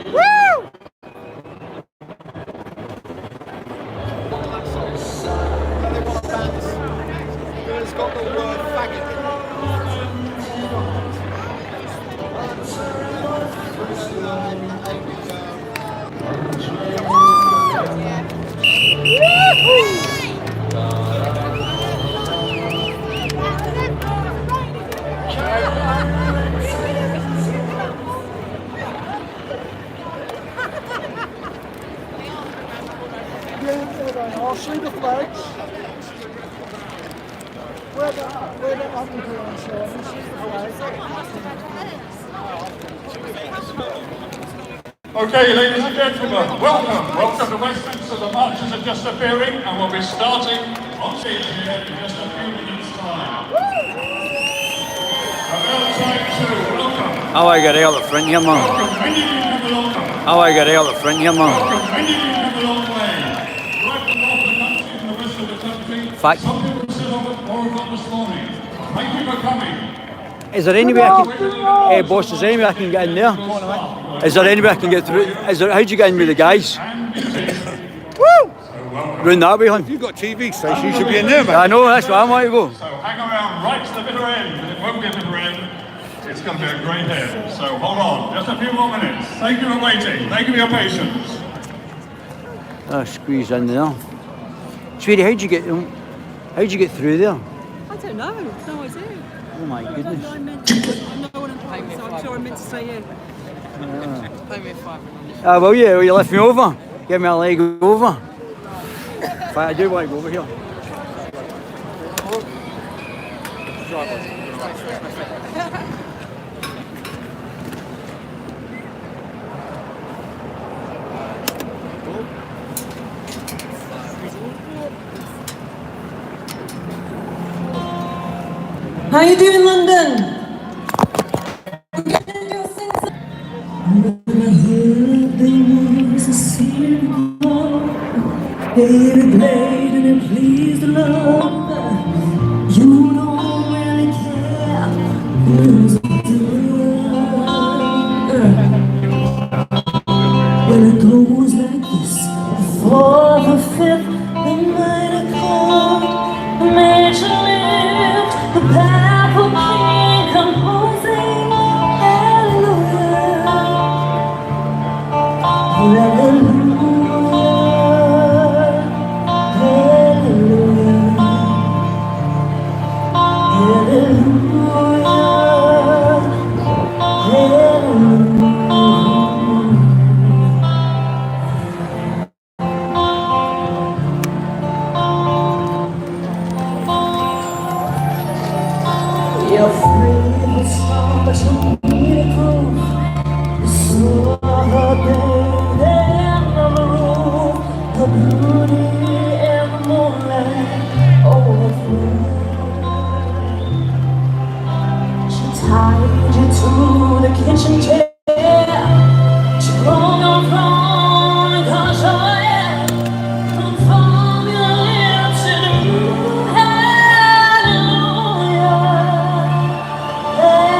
Woo! It's got the word faggot in it. I'll see the flags. Where the underground side, this is the flag. Okay, ladies and gentlemen, welcome to Westminster. The marchers are just appearing and we'll be starting on stage here in just a few minutes' time. How I got out the front here, man. How I got out the front here, man. Fact. Is there any way I can, hey boss, is there any way I can get in there? Is there any way I can get through? How'd you get in with the guys? Woo! Round that way, hon. You've got TV station, you should be in there, man. I know, that's where I want to go. So hang around right to the bitter end, but it won't be a bitter end. It's going to be a great end. So hold on, just a few more minutes. Thank you for waiting. Thank you for your patience. Squeeze in there. Sweetie, how'd you get through there? I don't know. No idea. Oh my goodness. I'm no one employed, so I'm sure I'm meant to stay here. Pay me a £5. Will you? Will you lift me over? Give me a leg over. In fact, I do want to go over here. How you doing, London? Baby played and it pleased the love. You don't really care. When it goes like this, the fourth, the fifth, the minor chord, the major lift, the powerful king composing. Hallelujah, you're free with song, but you need a groove. You saw her baby in the room, the beauty in the moonlight overflow. She tied you to the kitchen chair. She broke your throne because your hair from your lips to the moon. Hallelujah. Hallelujah.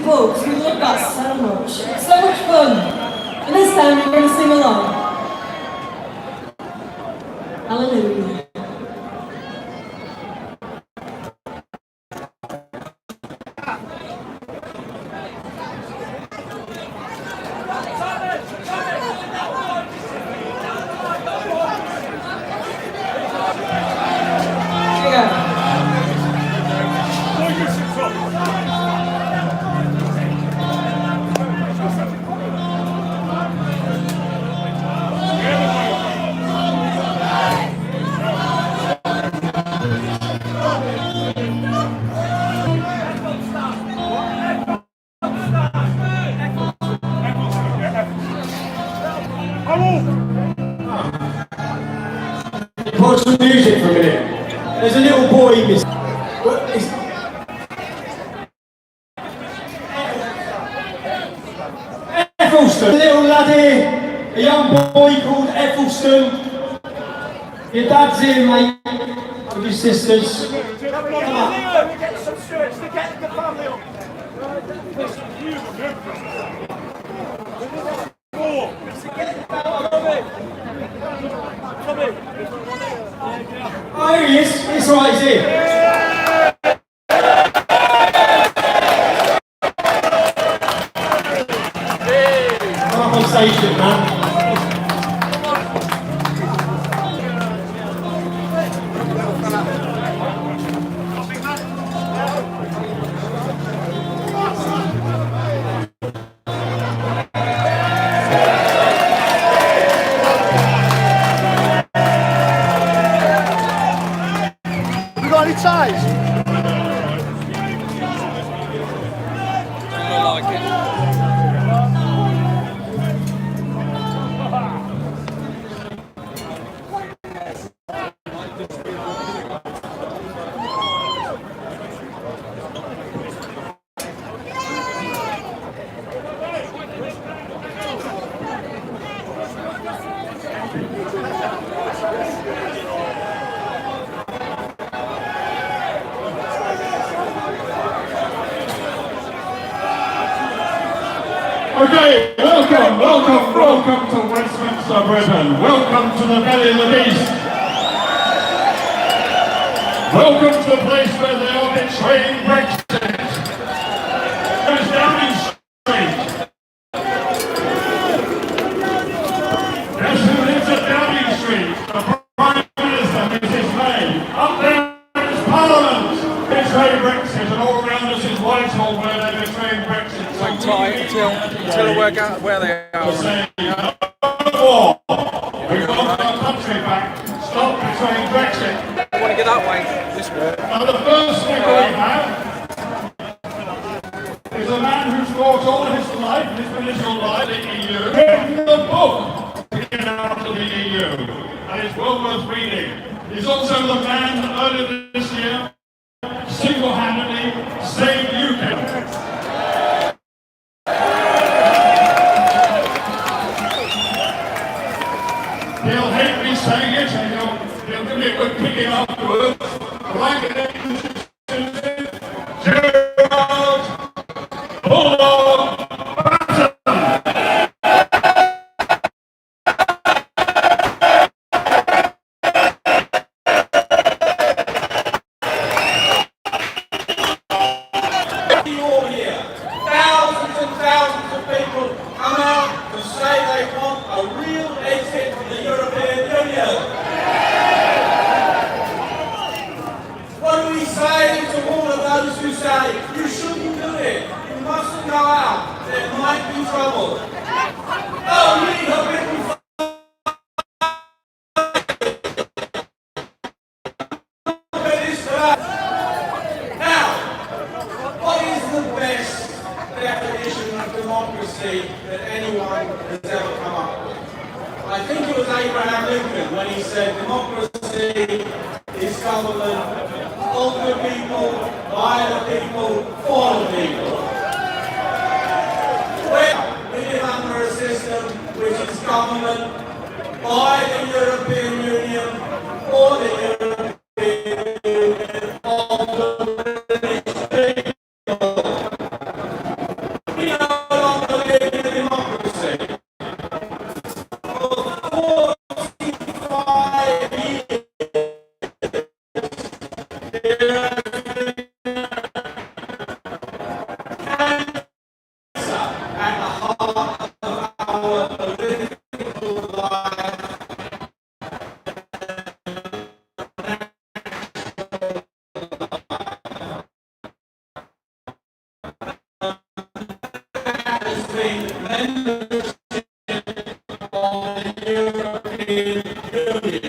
people because we love that so much. It's so much fun. And this time we're going to sing along. Hallelujah. Pause the music for a minute. There's a little boy missing. Ethelston, a little laddie, a young boy called Ethelston. Your dad's here, mate, with your sisters. Come on. Get some shirts to get the family up. Oh, here he is. It's all right, he's here. Come up on stage, man. Got any ties? Okay, welcome to Westminster, Britain. Welcome to the Belly of the Beast. Welcome to the place where they are betraying Brexit. There's Downing Street. Guess who lives at Downing Street? The Prime Minister, Mrs May. Up there is Parliament. Betray Brexit, and all around us is Whitehall where they're betraying Brexit. Hang tight until I work out where they are. We want our country back. Stop betraying Brexit. I want to get that way. This way. Now the first speaker we have is a man who's fought all his life, his political life, the EU, written a book to get out of the EU, and it's well worth reading. He's also the man that earlier this year single-handedly saved UK. He'll hate me saying it, and he'll give me a good kicking afterwards. Like it, Gerald Bulldog Batten. All here. Thousands and thousands of people come out to say they want a real exit from the European Union. What do we say to all of those who say, you shouldn't do it, you mustn't go out, there might be trouble? Oh, we have been Now, what is the best definition of democracy that anyone has ever come up with? I think it was Abraham Lincoln when he said democracy is government of the people, by the people, for the people. Well, we live under a system which is government by the European Union, for the European Union, of the British people. membership of the European Union.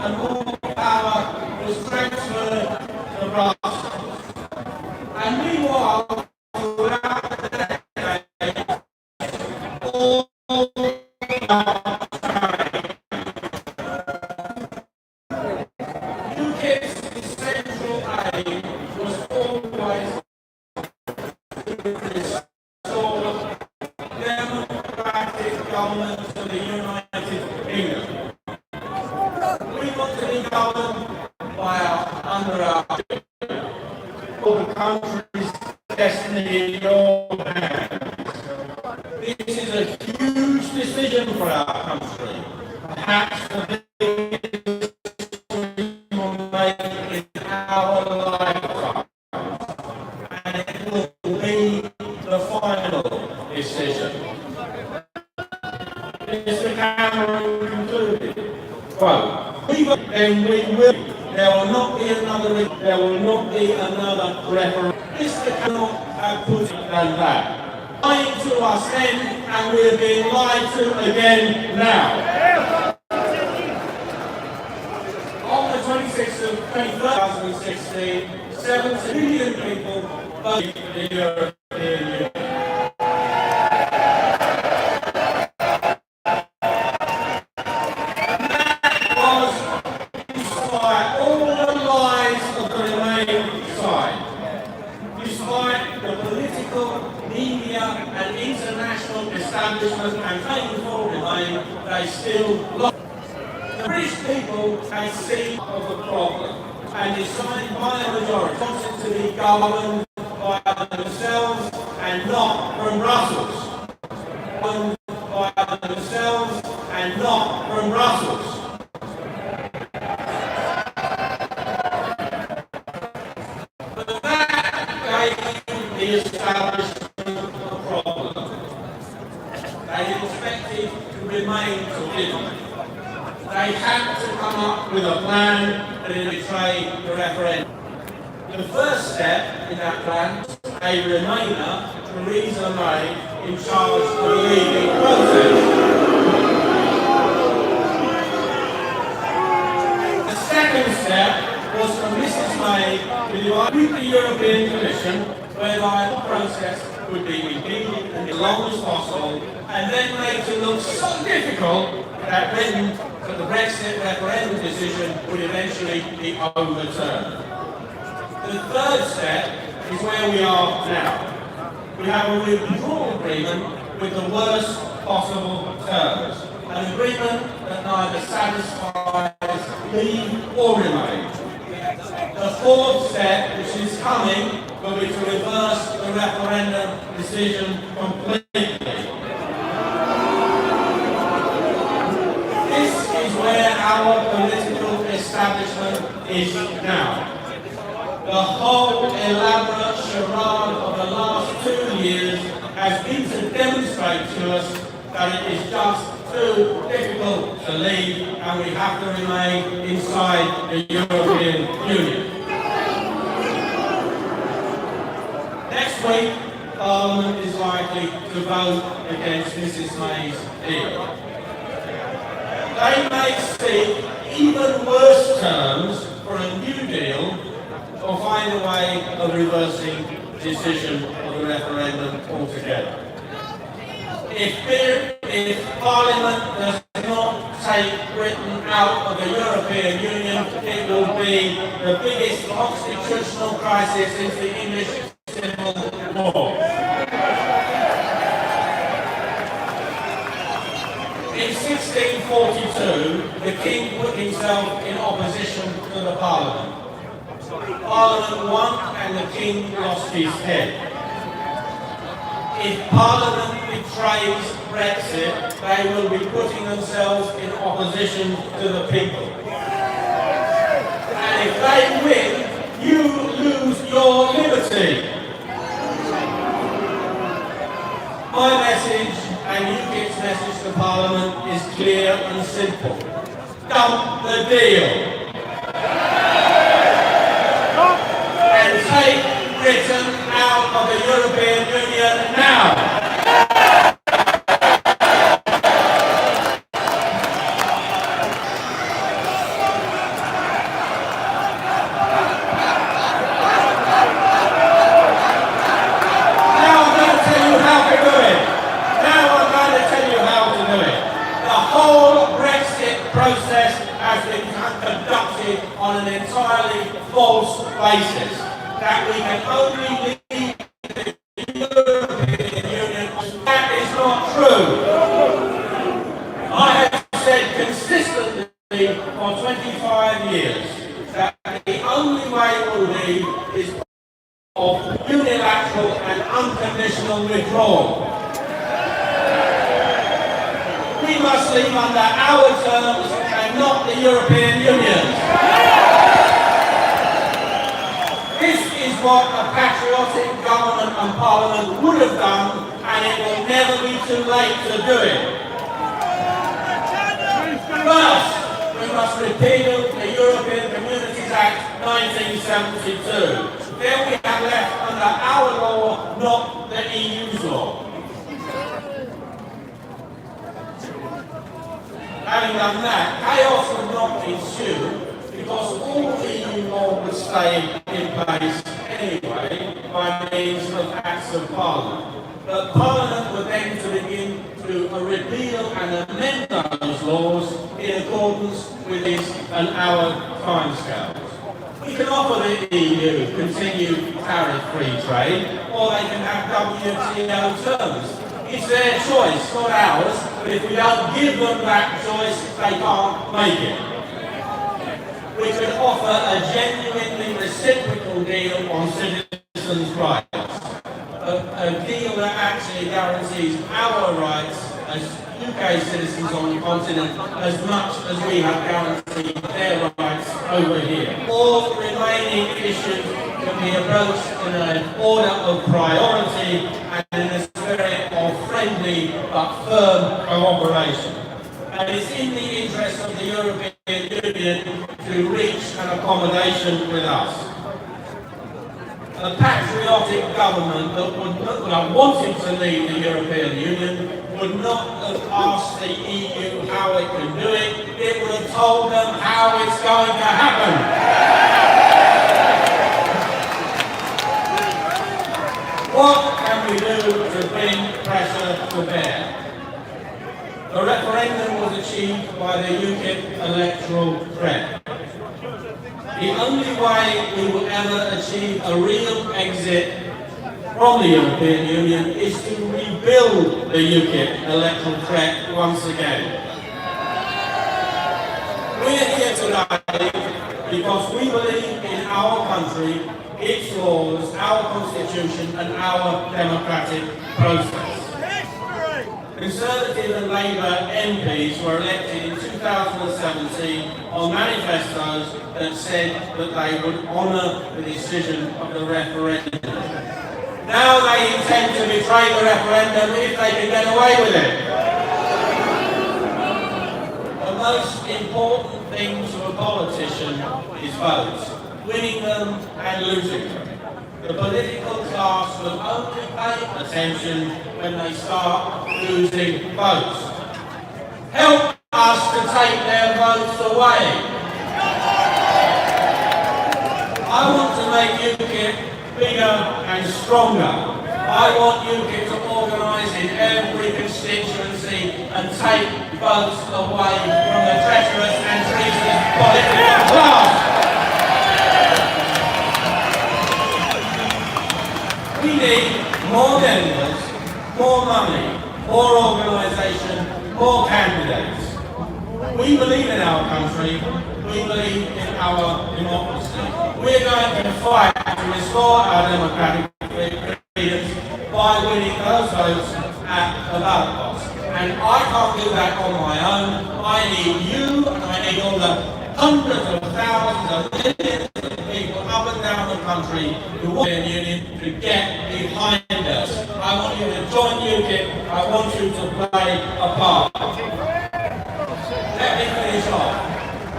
And more power was transferred to Brussels. And meanwhile, throughout the decade, all UKIP's central aim was always to restore democratic government to the United Kingdom. We want to be governed under our the country's destiny in your hands. This is a huge decision for our country. Perhaps the biggest we will make in our lifetime. And it will be the final decision. Mr. Cameron concluded, quote, then we will. There will not be another referendum. Mr. Cameron have put it than that. Lying to us then, and we're being lied to again now. On the 26th of 2016, 7 million people voted for the European Union. And international establishment campaigning for Remain, they still lost. The British people have seen of the problem and decided by a majority to be governed by themselves and not from Brussels. Governed by themselves and not from Brussels. But that gave the establishment they expected to remain to live. They had to come up with a plan that would betray the referendum. The first step in that plan was a Remainer, Theresa May, in charge of the leaving process. The second step was for Mrs May to divide with the European Commission, whereby the process would be repeated as long as possible, and then made to look so difficult that the Brexit referendum decision would eventually be overturned. The third step is where we are now. We have a withdrawal agreement with the worst possible terms, an agreement that neither satisfies leave or remain. The fourth step, which is coming, will be to reverse the referendum decision completely. This is where our political establishment is now. The whole elaborate charade of the last 2 years has been to demonstrate to us that it is just too difficult to leave and we have to remain inside the European Union. Next week, Parliament is likely to vote against Mrs May's deal. They may seek even worse terms for a new deal or find a way of reversing the decision of the referendum altogether. If Parliament does not take Britain out of the European Union, it will be the biggest constitutional crisis since the English Civil War. In 16 1942, the King put himself in opposition to the Parliament. Parliament won and the King lost his head. If Parliament betrays Brexit, they will be putting themselves in opposition to the people. And if they win, you lose your liberty. My message and UKIP's message to Parliament is clear and simple. Dump the deal. And take Britain out of the European Union now. Process has been conducted on an entirely false basis. That we can only leave the European Union. That is not true. I have said consistently for 25 years that the only way we'll leave is of unilateral and unconditional withdrawal. We must leave under our terms and not the European Union. This is what a patriotic government and parliament would have done, and it will never be too late to do it. First, we must repeal the European Communities Act 1972. Then we have left under our law, not the EU's law. Having done that, chaos would not ensue because all EU law would stay in place anyway by means of acts of Parliament. But Parliament would then to begin to repeal and amend those laws in accordance with his and our timescales. We can offer the EU continued tariff-free trade, or they can have WTO terms. It's their choice, not ours, but if we don't give them that choice, they can't make it. We could offer a genuinely reciprocal deal on citizens' rights. A deal that actually guarantees our rights as UK citizens on the continent as much as we have guaranteed their rights over here. All remaining issues can be approached in an order of priority and in a spirit of friendly but firm cooperation. And it's in the interest of the European Union to reach an accommodation with us. A patriotic government that have wanted to leave the European Union would not have asked the EU how it can do it. It would have told them how it's going to happen. What can we do to bring pressure to bear? The referendum was achieved by the UKIP electoral threat. The only way we will ever achieve a real exit from the European Union is to rebuild the UKIP electoral threat once again. We're here today because we believe in our country, its laws, our constitution and our democratic process. Conservative and Labour MPs were elected in 2017 on manifestos that said that they would honour the decision of the referendum. Now they intend to betray the referendum if they can get away with it. The most important thing to a politician is votes, winning them and losing them. The political class will only pay attention when they start losing votes. Help us to take their votes away. I want to make UKIP bigger and stronger. I want UKIP to organise in every constituency and take votes away from the treacherous and treasonous political class. We need more members, more money, more organisation, more candidates. country, we believe in our democracy. We're going to fight to restore our democratic freedoms by winning those votes at the ballot box. And I can't do that on my own. I need you, and I need all the hundreds of thousands of millions of people up and down the country who want the Union to get behind us. I want you to join UKIP. I want you to play a part. Let me finish off.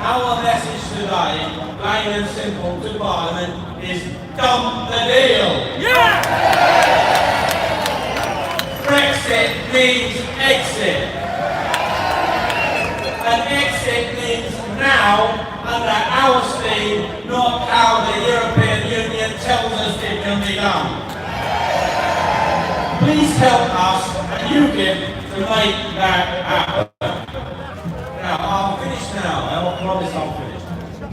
Our message today, plain and simple to Parliament, is dump the deal. Yeah! Brexit means exit. And exit means now, under our steam, not how the European Union tells us it can be done. Please help us and UKIP to make that happen. Now, I'll finish now. I promise I'll finish.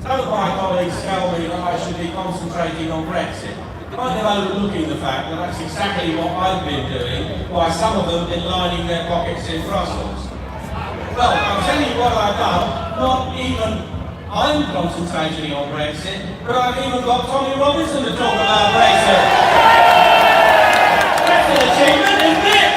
Some of my colleagues tell me that I should be concentrating on Brexit. Kind of overlooking the fact that that's exactly what I've been doing, while some of them have been lining their pockets in Brussels. Well, I'll tell you what I've done. Not even I'm concentrating on Brexit, but I've even got Tommy Robinson to talk about Brexit. That's an achievement, isn't it?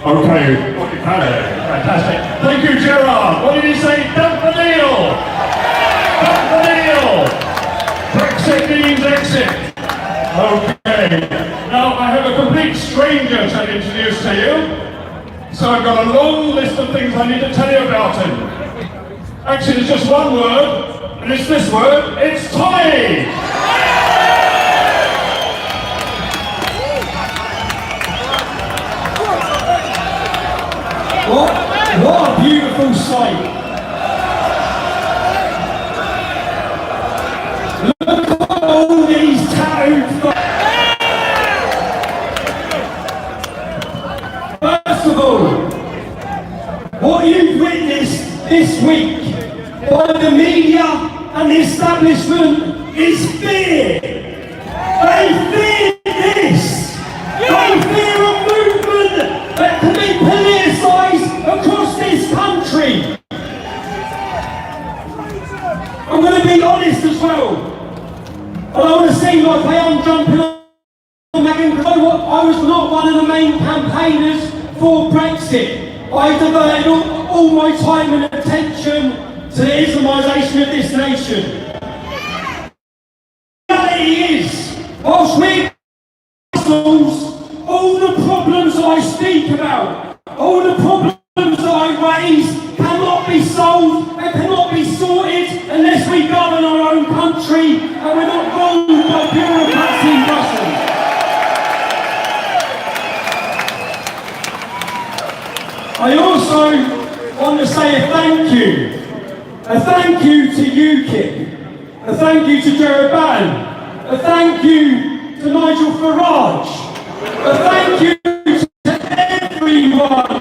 Okay, fantastic. Thank you, Gerard. What did he say? Dump the deal! Dump the deal! Brexit means exit. Okay. Now, I have a complete stranger to introduce to you. So I've got a long list of things I need to tell you about him. Actually, there's just one word, and it's this word. It's Tommy! What a beautiful sight! Look at all these tattooed. First of all, what you've witnessed this week by the media and the establishment is fear. They fear this. They fear a movement that can be politicised across this country. I'm going to be honest as well. I don't want to seem like I am jumping on Megan. You know what? I was not one of the main campaigners for Brexit. I diverted all my time and attention to the Islamisation of this nation. The reality is, whilst we all the problems that I speak about, all the problems that I raise cannot be solved and cannot be sorted unless we govern our own country and we're not ruled by bureaucrats in Brussels. I also want to say a thank you. A thank you to UKIP. A thank you to Jeroboam. A thank you to Nigel Farage. A thank you to everyone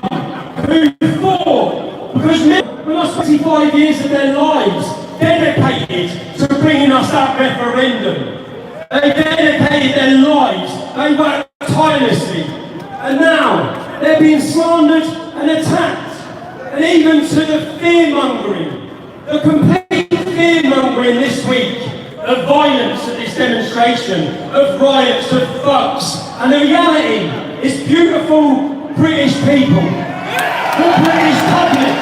who fought, because when I spent 25 years of their lives dedicated to bringing us that referendum. They dedicated their lives, they worked tirelessly, and now they're being slandered and attacked, and even to the fear-mongering, the complete fear-mongering this week, of violence at this demonstration, of riots, of thugs. And the reality is beautiful British people, the British public.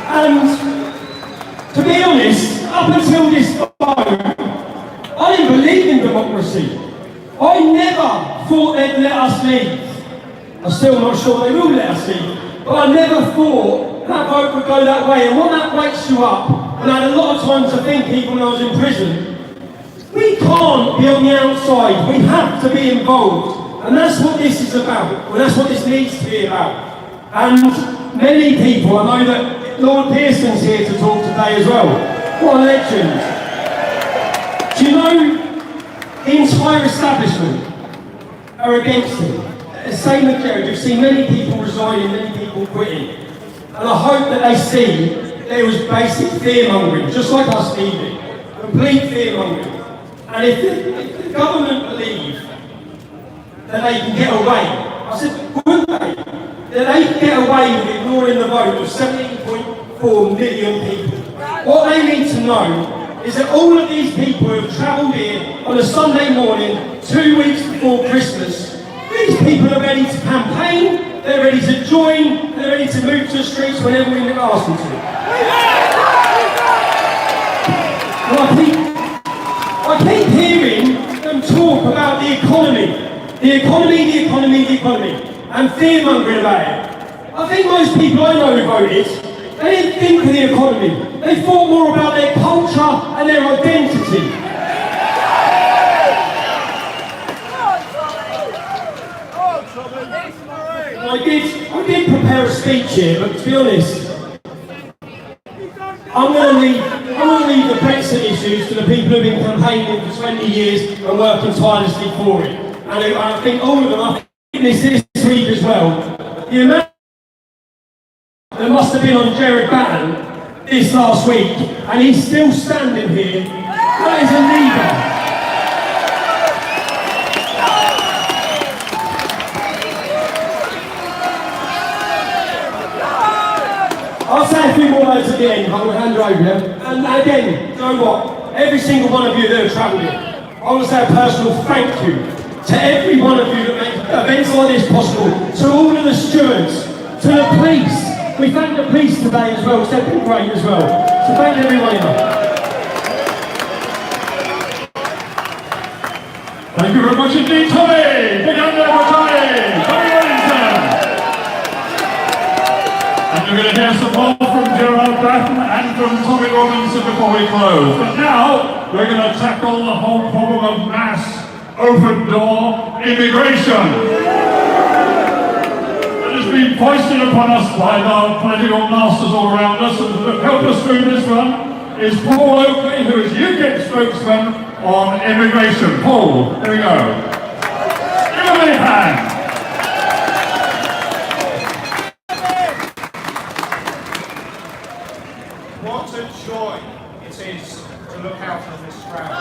And to be honest, up until this time, I didn't believe in democracy. I never thought they'd let us leave. I'm still not sure they will let us leave, but I never thought that vote would go that way. And when that wakes you up, and I had a lot of time to think even when I was in prison, we can't be on the outside, we have to be involved. And that's what this is about, and that's what this needs to be about. And many people, I know that Lord Pearson's here to talk today as well. What a legend. Do you know the entire establishment are against him? Same with Jared, you've seen many people resigning, many people quitting. And I hope that they see there was basic fear-mongering, just like us, Stevie. Complete fear-mongering. And if the government believe that they can get away, I said, wouldn't they? That they can get away with ignoring the vote of 17.4 million people. What they need to know is that all of these people who have travelled here on a Sunday morning, 2 weeks before Christmas, these people are ready to campaign, they're ready to join, they're ready to move to the streets whenever we ask them to. Well, I keep hearing them talk about the economy, and fear-mongering about it. I think most people I know who voted, they didn't think of the economy. They thought more about their culture and their identity. I did prepare a speech here, but to be honest, I'm going to leave the Brexit issues to the people who've been campaigning for 20 years and working tirelessly for it. And I think all of them, I think this week as well, the amount that must have been on Jared Batten this last week, and he's still standing here. That is a leader. I'll say a few more words at the end, I'm going to hand you over here. And again, you know what? Every single one of you that have travelled here, I want to say a personal thank you to every one of you that make events like this possible, to all of the stewards, to the police. We thank the police today as well, they've been great as well. So thank everyone here. Thank you very much indeed, Tommy! Big hand over Tommy! Tommy Wellington! And you're going to hear some more from Gerald Batten and from Tommy Robinson before we close. But now, we're going to tackle the whole problem of mass open-door immigration. It has been foisted upon us by our political masters all around us, and to help us through this one is Paul Oakley, who is UKIP spokesman on immigration. Paul, here we go. Give him a big hand. What a joy it is to look out on this crowd.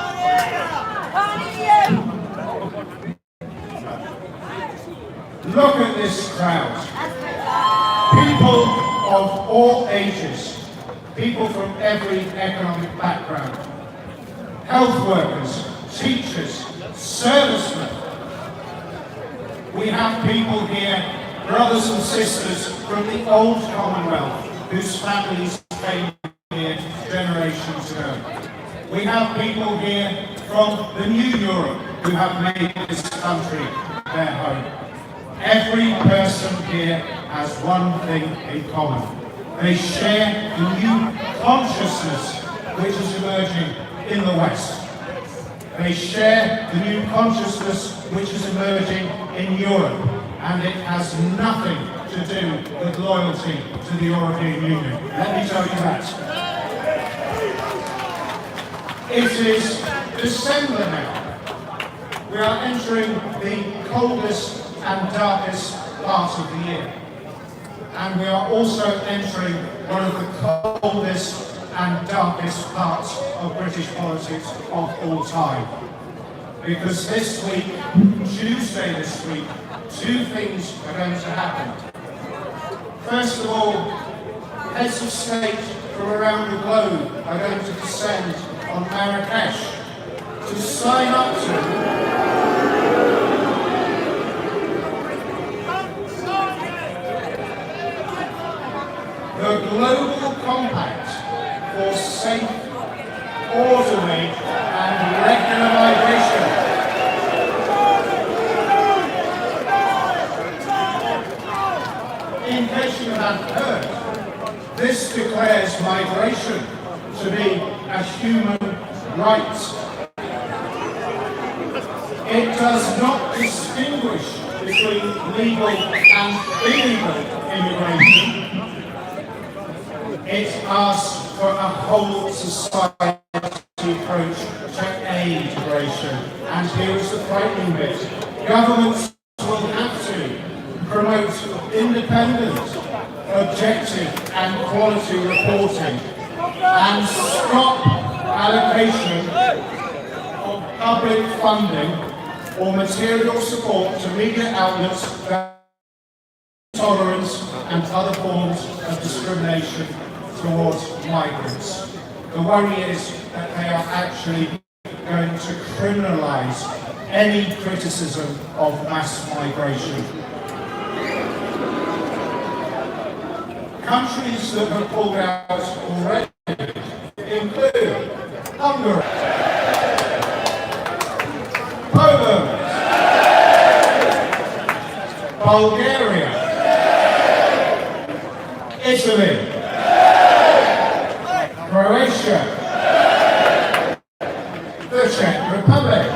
Look at this crowd. People of all ages, people from every economic background, health workers, teachers, servicemen. We have people here, brothers and sisters from the old Commonwealth, whose families came here generations ago. We have people here from the new Europe who have made this country their home. Every person here has one thing in common. They share the new consciousness which is emerging in the West. They share the new consciousness which is emerging in Europe, and it has nothing to do with loyalty to the European Union. Let me tell you that. It is December now. We are entering the coldest and darkest part of the year. And we are also entering one of the coldest and darkest parts of British politics of all time. Because this week, Tuesday this week, two things are going to happen. First of all, heads of state from around the globe are going to descend on Marrakesh to sign up to the Global Compact for safe, orderly and regular migration. In case you haven't heard, this declares migration to be a human right. It does not distinguish between legal and illegal immigration. It asks for a whole society approach to immigration. And here is the frightening bit. Governments will have to promote independent, objective and quality reporting and stop allocation of public funding or material support to media outlets that tolerance and other forms of discrimination towards migrants. The worry is that they are actually going to criminalise any criticism of mass migration. Countries that have pulled out already include Hungary, Poland, Bulgaria, Italy, Croatia, the Czech Republic,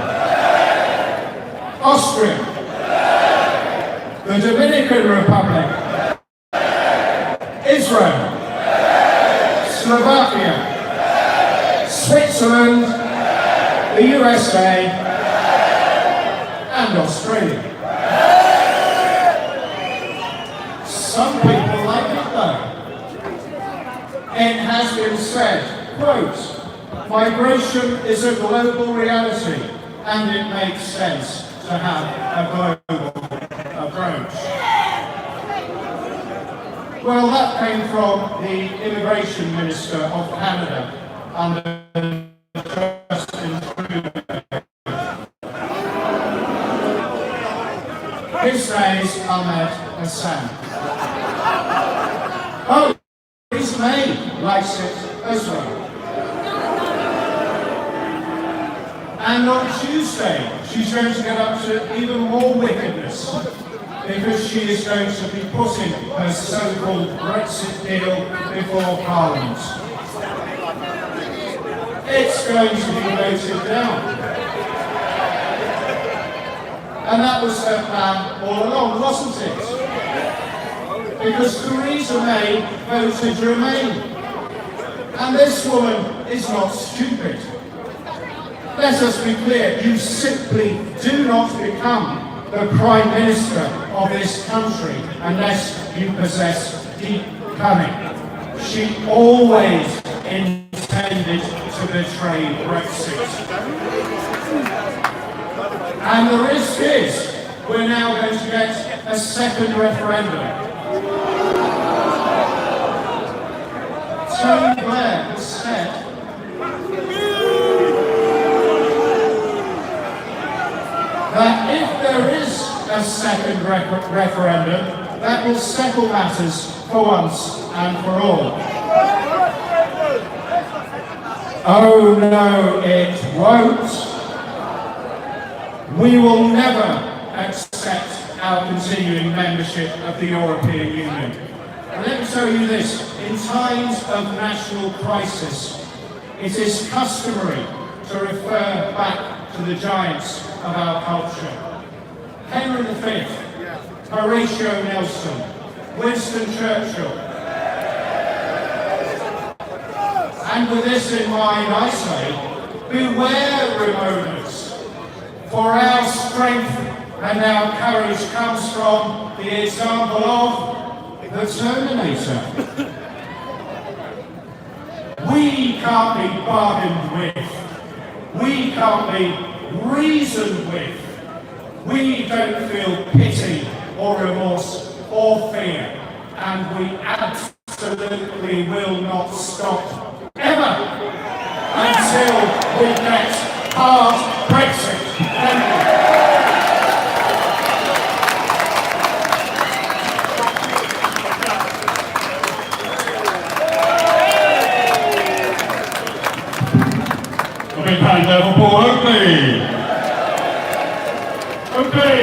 Austria, the Dominican Republic, Israel, Slovakia, Switzerland, the USA, and Australia. Some people like it though. It has been said, quote, migration is a global reality and it makes sense to have a global approach. Well, that came from the Immigration Minister of Canada under Justin Trudeau. His name is Ahmed Hassan. Oh, his maid likes it as well. And on Tuesday, she's going to get up to even more wickedness because she is going to be putting her so-called Brexit deal before Parliament. It's going to be voted down. And that was her plan all along, wasn't it? Because Theresa May voted Remain. And this woman is not stupid. Let us be clear, you simply do not become the Prime Minister of this country unless you possess deep cunning. She always intended to betray Brexit. And the risk is we're now going to get a second referendum. Tony Blair has said that if there is a second referendum, that will settle matters for once and for all. Oh no, it won't. We will never accept our continuing membership of the European Union. And let me tell you this, in times of national crisis, it is customary to refer back to the giants of our culture. Henry V, Horatio Nelson, Winston Churchill. And with this in mind, I say, beware, Ramonas, for our strength and our courage comes from the example of the Terminator. We can't be bargained with. We can't be reasoned with. We don't feel pity or remorse or fear. And we absolutely will not stop ever until we get hard Brexit. Thank you. Big hand there for Paul Oakley. Okay.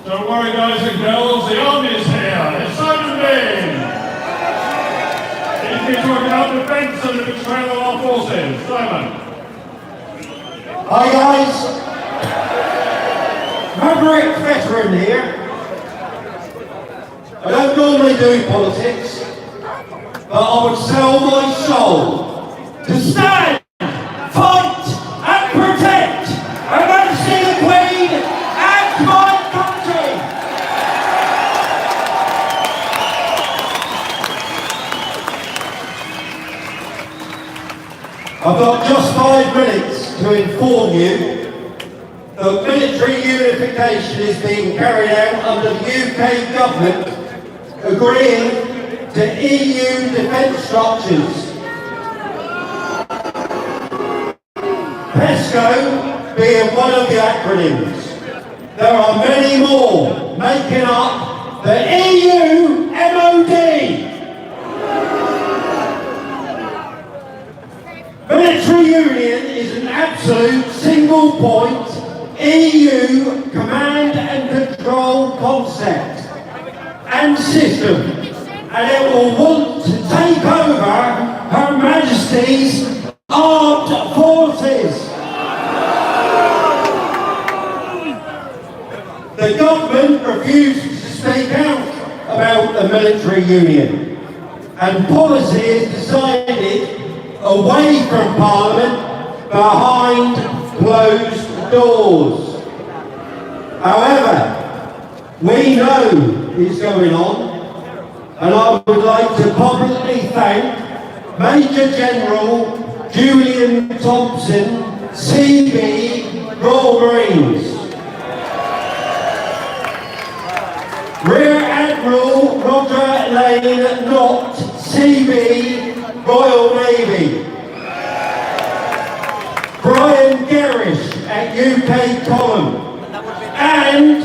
Don't worry, guys and girls, the army's here. It's Simon Bean. He's been talking about defence and the betrayal of our forces. Simon. Hi guys, Maverick veteran here. I don't normally do politics, but I would sell my soul to stand, fight and protect Her Majesty the Queen and my country. I've got just 5 minutes to inform you that military unification is being carried out under the UK government agreeing to EU defence structures. PESCO being one of the acronyms. There are many more making up the EU MOD. Military union is an absolute single point EU command and control concept and system, and it will want to take over Her Majesty's armed forces. The government refuses to speak out about the military union, and policy is decided away from Parliament behind closed doors. However, we know is going on, and I would like to publicly thank Major General Julian Thompson, CB, Royal Marines, Rear Admiral Roger Lane Knott, CB, Royal Navy, Brian Gerrish at UK Column, and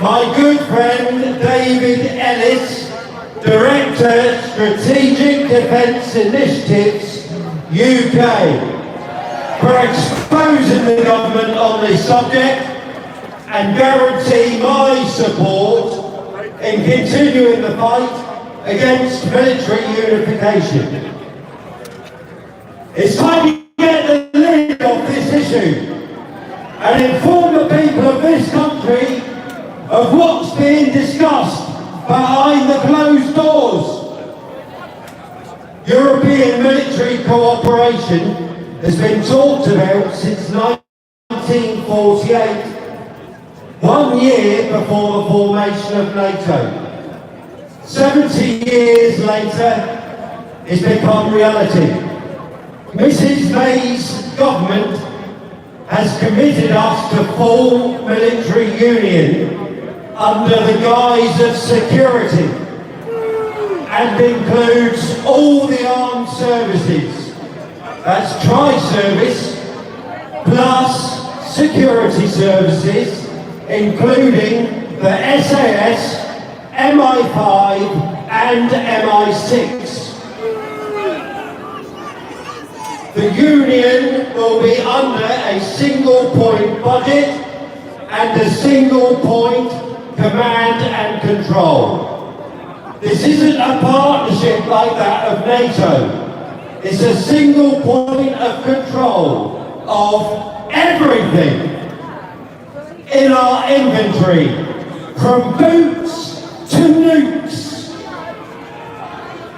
my good friend David Ellis, Director Strategic Defence Initiatives UK, for exposing the government on this subject and guarantee my support in continuing the fight against military unification. It's time to get the lid off this issue and inform the people of this country of what's being discussed behind the closed doors. European military cooperation has been talked about since 1948, 1 year before the formation of NATO. 70 years later, it's become reality. Mrs May's government has committed us to full military union under the guise of security, and includes all the armed services. That's tri-service plus security services, including the SAS, MI5 and MI6. The union will be under a single point budget and a single point command and control. This isn't a partnership like that of NATO. It's a single point of control of everything in our inventory, from boots to nukes.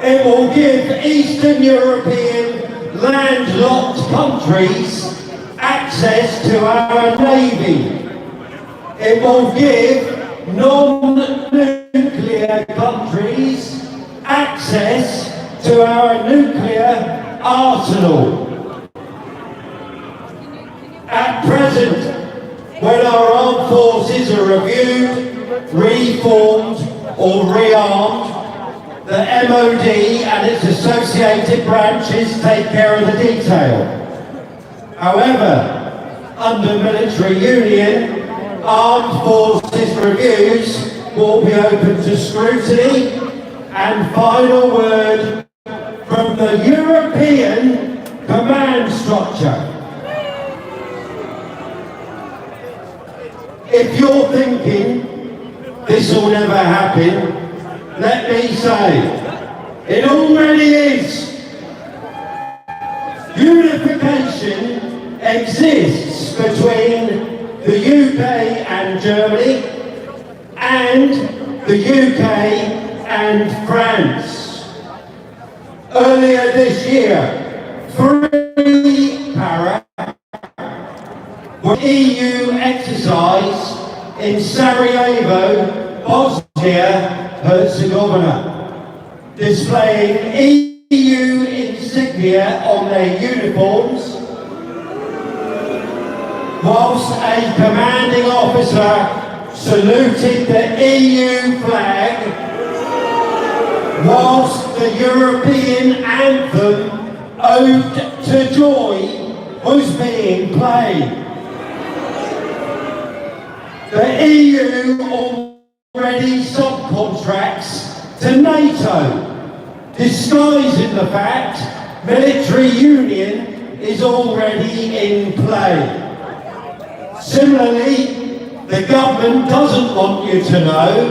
It will give Eastern European landlocked countries access to our navy. It will give non-nuclear countries access to our nuclear arsenal. At present, when our armed forces are reviewed, reformed or rearmed, the MOD and its associated branches take care of the detail. However, under military union, armed forces reviews will be open to scrutiny and final word from the European command structure. If you're thinking this will never happen, let me say, it already is. Unification exists between the UK and Germany and the UK and France. Earlier this year, 3 para were EU exercise in Sarajevo, Bosnia-Herzegovina, displaying EU insignia on their uniforms, whilst a commanding officer saluted the EU flag, whilst the European anthem Ode to Joy was being played. The EU already subcontracts to NATO, disguising the fact military union is already in play. Similarly, the government doesn't want you to know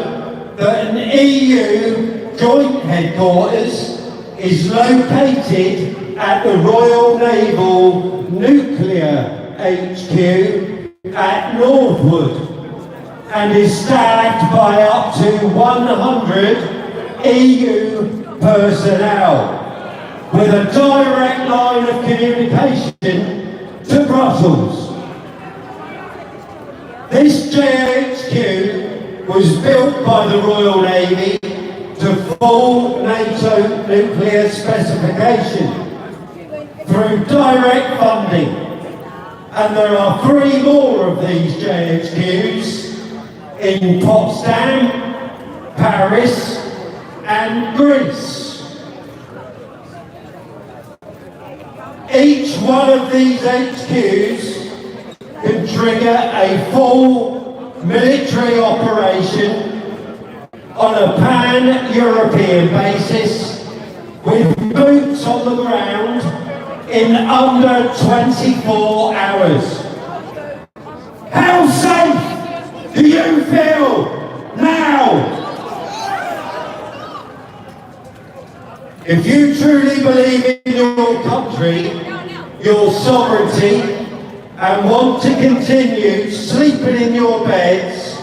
that an EU joint headquarters is located at the Royal Naval Nuclear HQ at Northwood and is staffed by up to 100 EU personnel with a direct line of communication to Brussels. This JHQ was built by the Royal Navy to full NATO nuclear specification through direct funding, and there are 3 more of these JHQs in Potsdam, Paris and Greece. Each one of these HQs can trigger a full military operation on a pan-European basis with boots on the ground in under 24 hours. How safe do you feel now? If you truly believe in your country, your sovereignty, and want to continue sleeping in your beds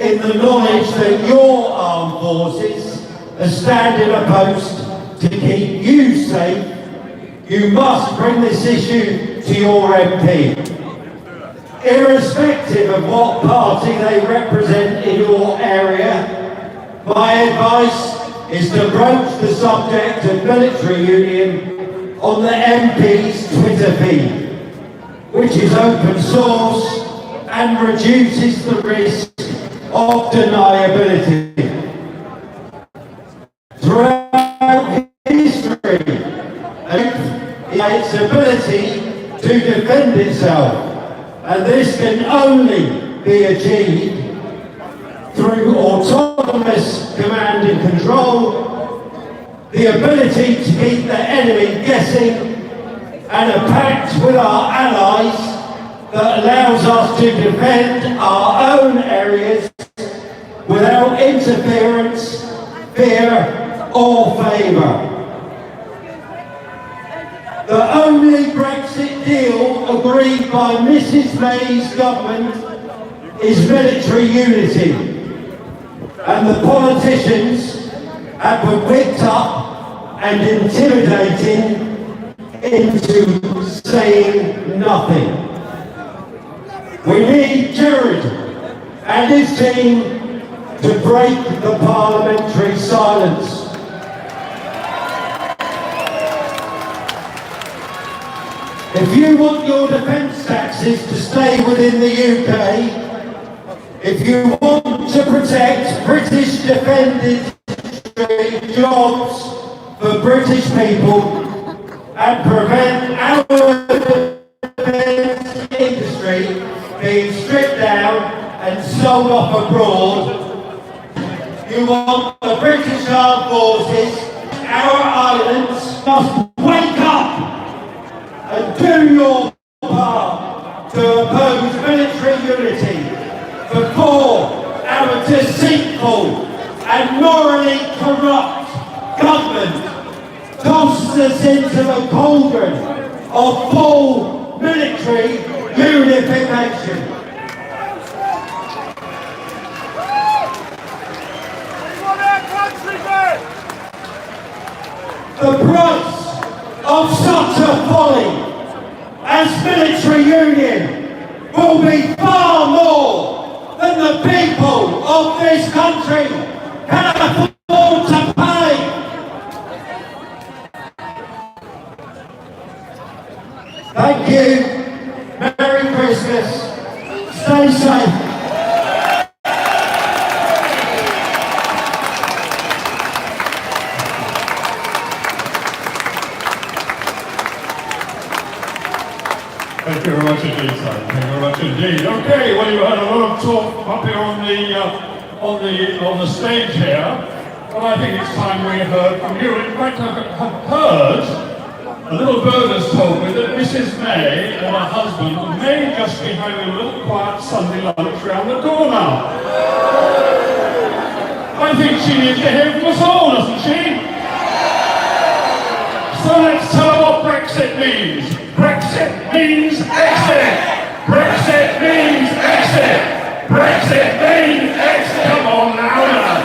in the knowledge that your armed forces are standing a post to keep you safe, you must bring this issue to your MP. Irrespective of what party they represent in your area, my advice is to broach the subject of military union on the MP's Twitter feed, which is open source and reduces the risk of deniability. Throughout history, its ability to defend itself, and this can only be achieved through autonomous command and control, the ability to keep the enemy guessing, and a pact with our allies that allows us to defend our own areas without interference, fear or favour. The only Brexit deal agreed by Mrs May's government is military unity, and the politicians have been whipped up and intimidating into saying nothing. We need Jared and his team to break the parliamentary silence. If you want your defence taxes to stay within the UK, if you want to protect British defended jobs for British people and prevent our defence industry being stripped down and sold off abroad, you want the British Armed Forces, our islands, must wake up and do your part to oppose military unity before our deceitful and morally corrupt government tosses us into the cauldron of full military unification. The price of such a folly as military union will be far more than the people of this country can afford to pay. Thank you. Merry Christmas. Stay safe. Thank you very much indeed, sir. Thank you very much indeed. Okay, well, you had a lot of talk up here on the stage here, but I think it's time we heard from you. In fact, I've heard a little bird has told me that Mrs. May and her husband may just be having a little quiet Sunday lunch round the corner. I think she needs to hear from us all, doesn't she? So let's tell her what Brexit means. Brexit means exit! Brexit means exit! Brexit means exit! Come on, louder!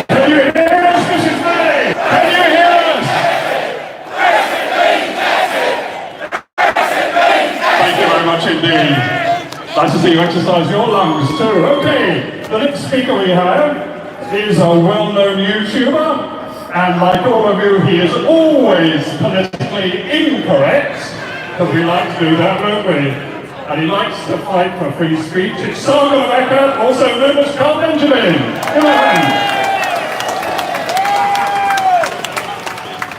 Can you hear us, Mrs. May? Can you hear us? Thank you very much indeed. Nice to see you exercise your lungs too. Okay, the next speaker we have is a well-known YouTuber, and like all of you, he is always politically incorrect, because we like to do that, don't we? And he likes to fight for free speech. It's Simon Becker, also known as Carl Benjamin. Come on.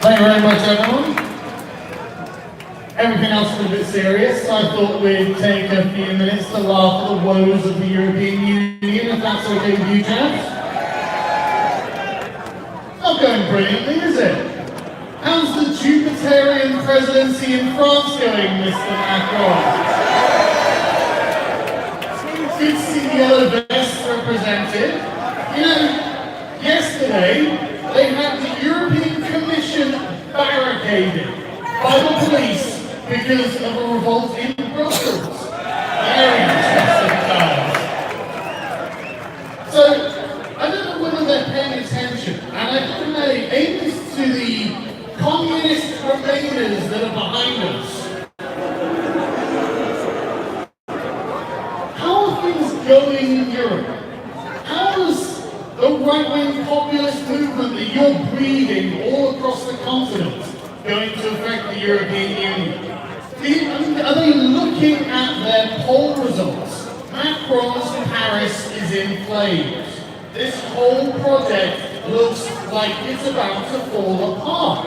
Thank you very much, everyone. Everything else is a bit serious, so I thought we'd take a few minutes to laugh at the woes of the European Union, if that's okay with you, chaps. Not going brilliantly, is it? How's the Jupiterian presidency in France going, Mr. Macron? Good to see the yellow vests represented. You know, yesterday they had the European Commission barricaded by the police because of a revolt in Brussels. Very interesting times. So, I don't know whether they're paying attention, and I don't know, aim this to the communist remainers that are behind us. How are things going in Europe? How is the right-wing populist movement that you're breeding all across the continent going to affect the European Union? Are they looking at their poll results? Macron's Paris is in flames. This whole project looks like it's about to fall apart.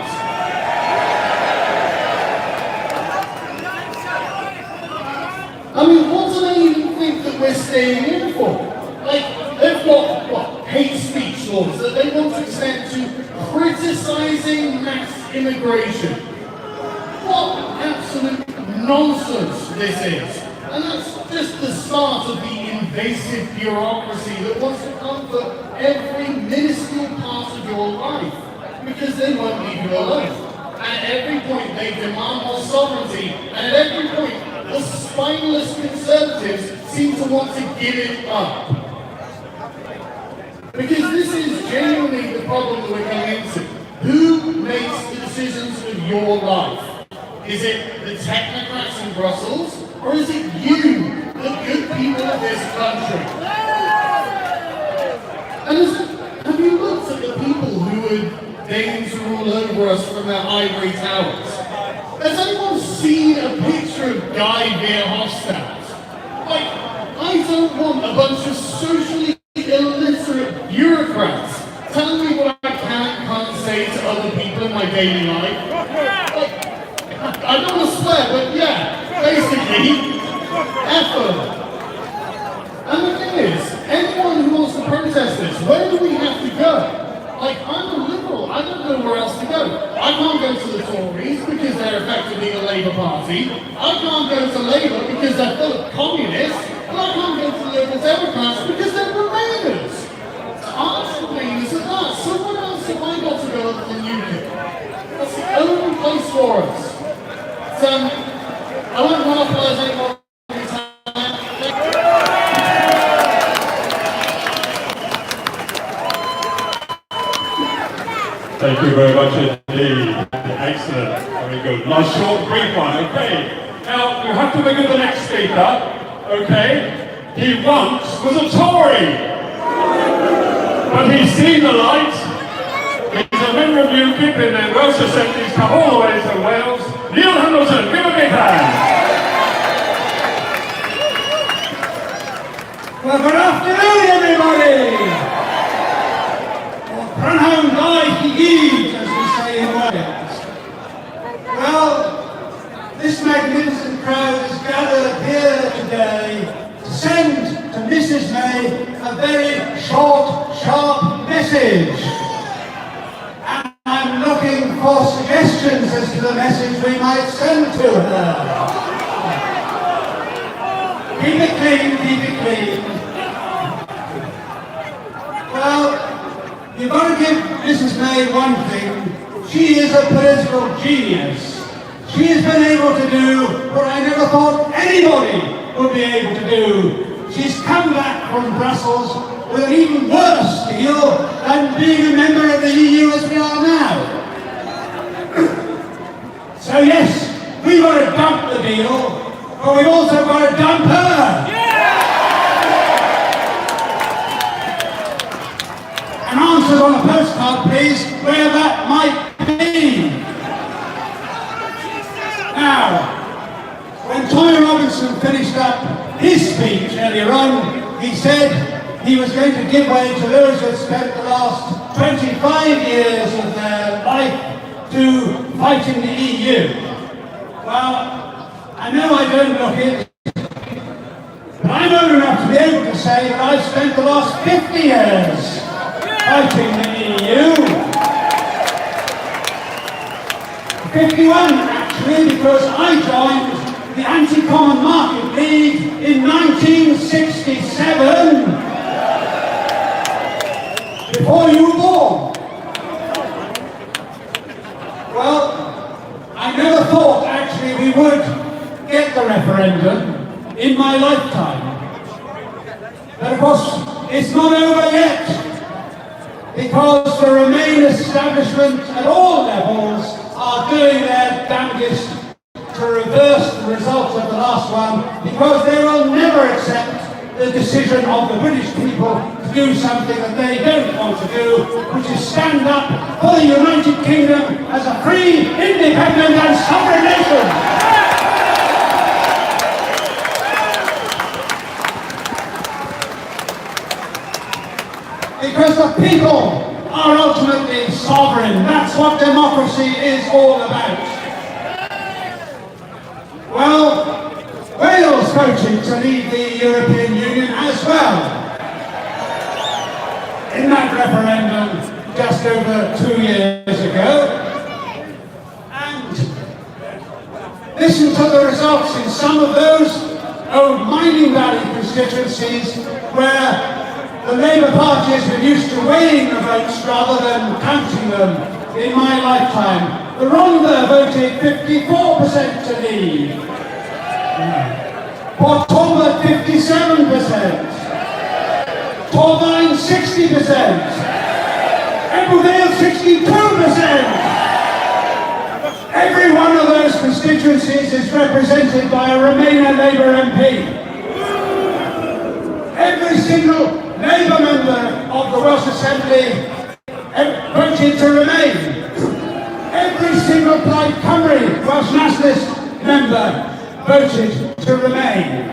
I mean, what do they even think that we're staying in for? Like, they've got, what, hate speech laws that they want to extend to criticizing mass immigration. What absolute nonsense this is. And that's just the start of the invasive bureaucracy that wants to comfort every minuscule part of your life, because they won't leave you alone. At every point they demand more sovereignty, and at every point the spineless conservatives seem to want to give it up. Because this is genuinely the problem that we're coming into. Who makes the decisions of your life? Is it the technocrats in Brussels, or is it you, the good people of this country? And have you looked at the people who would deign to rule over us from their ivory towers? Has anyone seen a picture of Guy Verhofstadt? Like, I don't want a bunch of socially illiterate bureaucrats telling me what I can and can't say to other people in my daily life. Like, I don't want to swear, but yeah, basically, effort. And the thing is, anyone who wants to protest this, where do we have to go? Like, I'm a liberal, I don't know where else to go. I can't go to the Tories because they're effectively the Labour Party. I can't go to Labour because they're full of communists. And I can't go to the Liberal Democrats because they're Remainers. Aren't Remainers at that? So what else have I got to go other than UKIP? for us. So, I won't monopolise any more of your time. Thank you very much indeed. Excellent. Very good. Nice short, brief one. Okay. Now, you have to bring in the next speaker. Okay. He once was a Tory. But he's seen the light. He's a member of UKIP in the Welsh Assembly. He's come all the way to Wales. Neil Hamilton, give a big hand. Well, good afternoon, everybody. Prynhawn Dai Gyd, as we say in Wales. Well, this magnificent crowd is gathered here today to send to Mrs. May a very short, sharp message. And I'm looking for suggestions as to the message we might send to her. Keep it clean, keep it clean. Well, you've got to give Mrs. May one thing. She is a political genius. She has been able to do what I never thought anybody would be able to do. She's come back from Brussels with an even worse deal than being a member of the EU as we are now. So yes, we've got to dump the deal, but we've also got to dump her. And answers on a postcard, please, where that might be. Now, when Tommy Robinson finished up his speech earlier on, he said he was going to give way to those who had spent the last 25 years of their life to fighting the EU. Well, I know I don't look it, but I'm old enough to be able to say that I've spent the last 50 years fighting the EU. 51 actually, because I joined the Anti-Common Market League in 1967, before you were born. Well, I never thought actually we would get the referendum in my lifetime. But of course, it's not over yet, because the Remain establishment at all levels are doing their damnedest to reverse the results of the last one, because they will never accept the decision of the British people to do something that they don't want to do, which is stand up for the United Kingdom as a free, independent and sovereign nation. Because the people are ultimately sovereign. That's what democracy is all about. Well, Wales voted to leave the European Union as well in that referendum just over 2 years ago. And listen to the results in some of those old mining valley constituencies where the Labour Party has been used to weighing the votes rather than counting them in my lifetime. The Rhondda voted 54% to leave. Portoma 57%. Torvine 60%. Ebbw Vale 62%. Every one of those constituencies is represented by a Remainer Labour MP. Every single Labour member of the Welsh Assembly voted to remain. Every single Plaid Cymru Welsh Nationalist member voted to remain.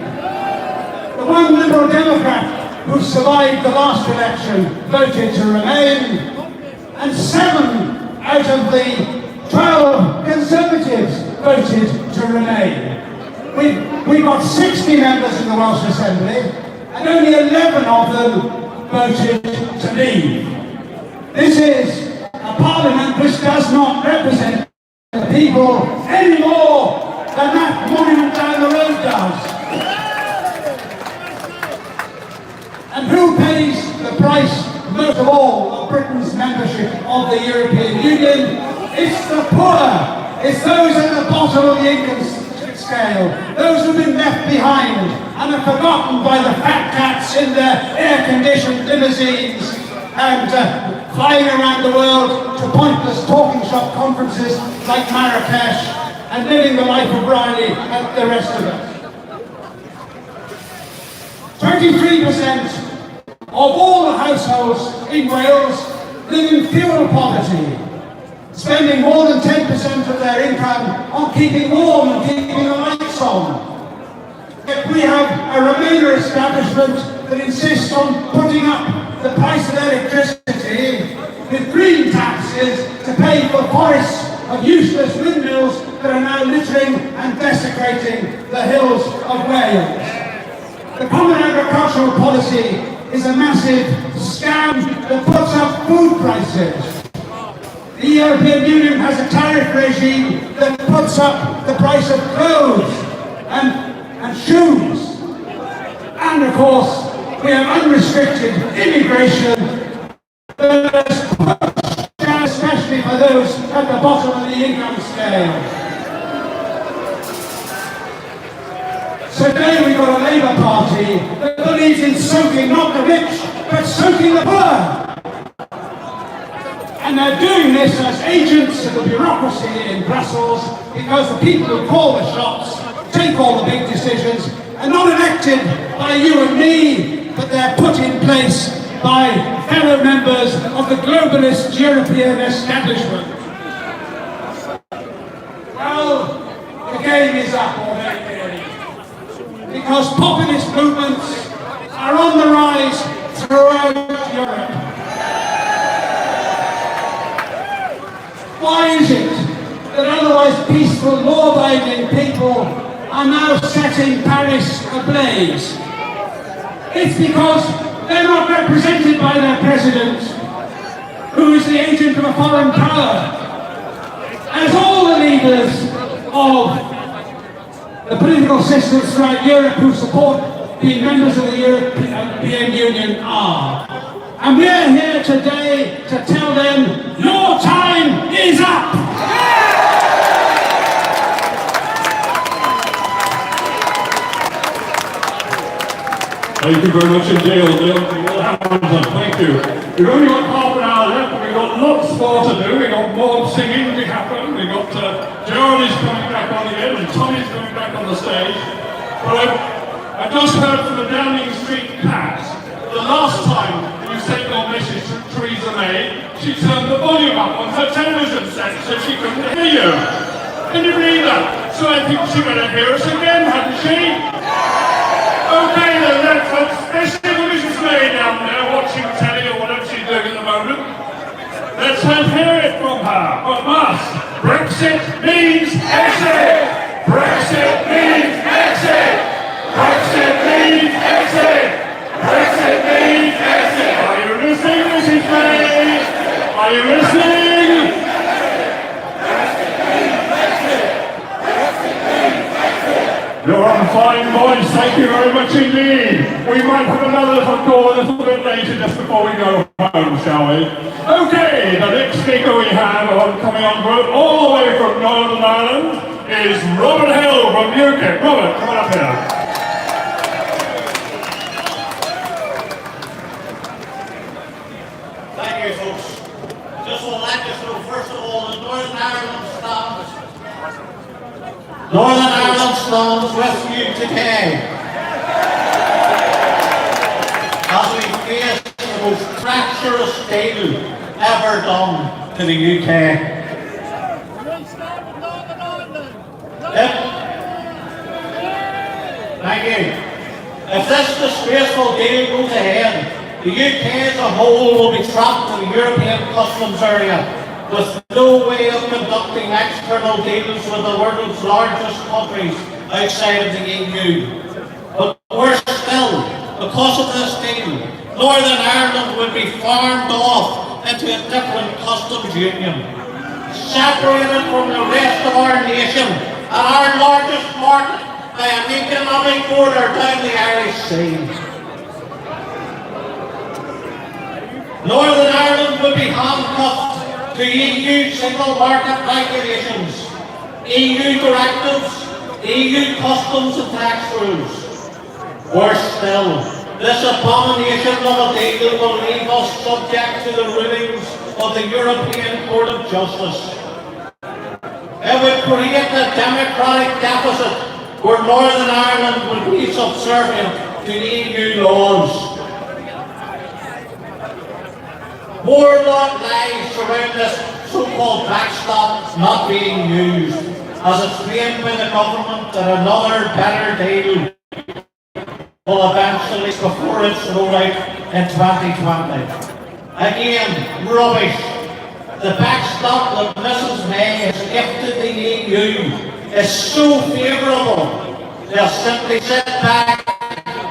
The one Liberal Democrat who survived the last election voted to remain. And 7 out of the 12 Conservatives voted to remain. We've got 60 members in the Welsh Assembly, and only 11 of them voted to leave. This is a parliament which does not represent the people any more than that monument down the road does. And who pays the price most of all of Britain's membership of the European Union? It's the poor. It's those at the bottom of the income scale, those who've been left behind and are forgotten by the fat cats in their air-conditioned limousines and flying around the world to pointless talking shop conferences like Marrakesh and living the life of Riley and the rest of us. 23% of all the households in Wales live in fuel poverty, spending more than 10% of their income on keeping warm and keeping the lights on. Yet we have a Remainer establishment that insists on putting up the price of electricity with green taxes to pay for forests of useless windmills that are now littering and desecrating the hills of Wales. The Common Agricultural Policy is a massive scam that puts up food prices. The European Union has a tariff regime that puts up the price of clothes and shoes. And of course, we have unrestricted immigration that is pushed down, especially for those at the bottom of the income scale. So today we've got a Labour Party that believes in soaking not the rich, but soaking the poor. And they're doing this as agents of the bureaucracy in Brussels because the people who call the shots, take all the big decisions, are not elected by you and me, but they're put in place by fellow members of the globalist European establishment. Well, the game is up already. Because populist movements are on the rise throughout Europe. Why is it that otherwise peaceful, law-abiding people are now setting Paris ablaze? It's because they're not represented by their president, who is the agent of a foreign power. As all the leaders of the political systems throughout Europe who support being members of the European Union are. And we're here today to tell them, your time is up! Thank you very much indeed, Neil Hamilton. Thank you. We've only got half an hour left, but we've got lots more to do. We've got more singing to happen. We've got Gerald's coming back on again, and Tommy's coming back on the stage. But I've just heard from the Downing Street Pat. The last time you sent your message to Theresa May, she turned the volume up on her television set so she couldn't hear you. Can you believe that? So I think she better hear us again, hadn't she? Okay then, let's see the Mrs. May down there watching telly or whatever she's doing at the moment. Let's hear it from her, from us. Brexit means exit! Brexit means exit! Brexit means exit! Brexit means exit! Are you listening, Mrs. May? Are you listening? You're on fine voice, thank you very much indeed. We might have another little call a little bit later just before we go home, shall we? Okay, the next speaker we have coming on board all the way from Northern Ireland is Robert Hill from UK. Robert, come on up here. Thank you, folks. Just want to let you know, first of all, that Northern Ireland stands with you today as we face the most treacherous deal ever done to the UK. Thank you. If this disgraceful deal goes ahead, the UK as a whole will be trapped in the European customs area with no way of conducting external deals with the world's largest countries outside of the EU. But worse still, because of this deal, Northern Ireland would be farmed off into a different customs union, separated from the rest of our nation and our largest market by an economic border down the Irish Sea. Northern Ireland would be handcuffed to EU single market regulations EU directives, EU customs and tax rules. Worse still, this abomination of a deal will leave us subject to the rulings of the European Court of Justice. It would create a democratic deficit where Northern Ireland would be subservient to EU laws. More lies surround this so-called backstop not being used, as it's claimed by the government that another better deal will eventually before it's rolled out in 2020. Again, rubbish. The backstop that Mrs May has gifted the EU is so favourable, they'll simply sit back,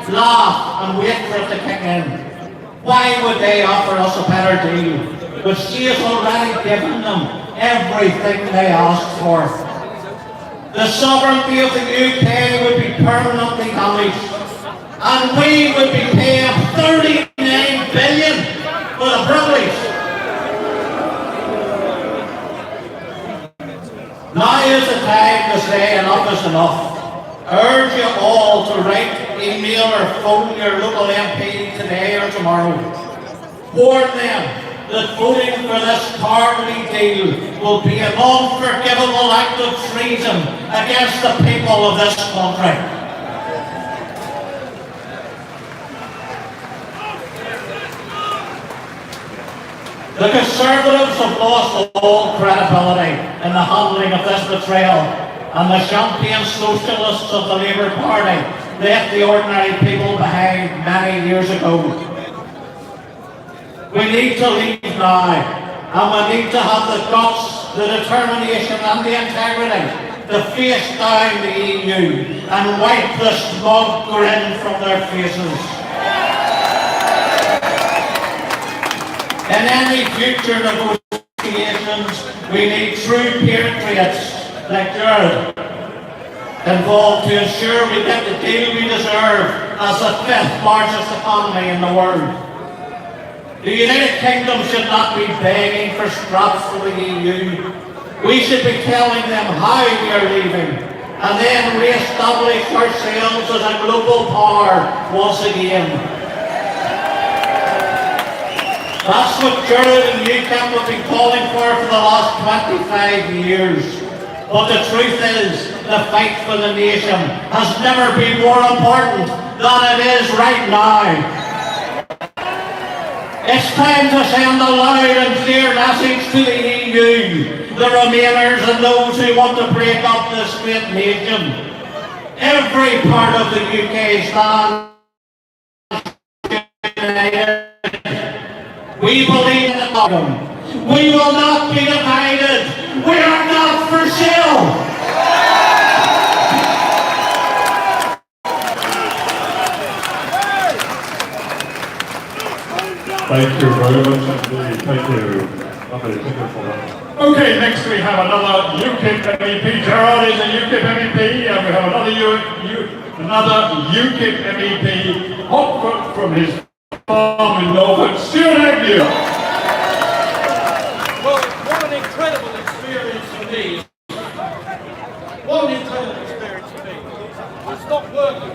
laugh and wait for it to kick in. Why would they offer us a better deal, which she has already given them everything they asked for? The sovereignty of the UK would be permanently damaged, and we would be paying 39 billion for the privilege. Now is the time to say enough is enough. I urge you all to write, email or phone your local MP today or tomorrow. Warn them that voting for this cowardly deal will be an unforgivable act of treason against the people of this country. The Conservatives have lost all credibility in the handling of this betrayal, and the champagne socialists of the Labour Party left the ordinary people behind many years ago. We need to leave now, and we need to have the guts, the determination and the integrity to face down the EU and wipe the smug grin from their faces. In any future negotiations, we need true patriots like Jared involved to ensure we get the deal we deserve as the 5th largest economy in the world. The United Kingdom should not be begging for scraps from the EU. We should be telling them how we are leaving and then re-establish ourselves as a global power once again. That's what Jared and UKIP have been calling for the last 25 years. But the truth is, the fight for the nation has never been more important than it is right now. It's time to send a loud and clear message to the EU, the Remainers and those who want to break up this great nation. Every part of the UK stands united. We believe in the kingdom. We will not be divided. We are not for sale. Thank you very much indeed. Thank you. Lovely. Thank you for that. Okay, next we have another UKIP MEP. Gerard is a UKIP MEP, and we have another UKIP MEP, hot from his farm in Norfolk, Stuart Agnew. Well, what an incredible experience for me. What an incredible experience for me. It's not working.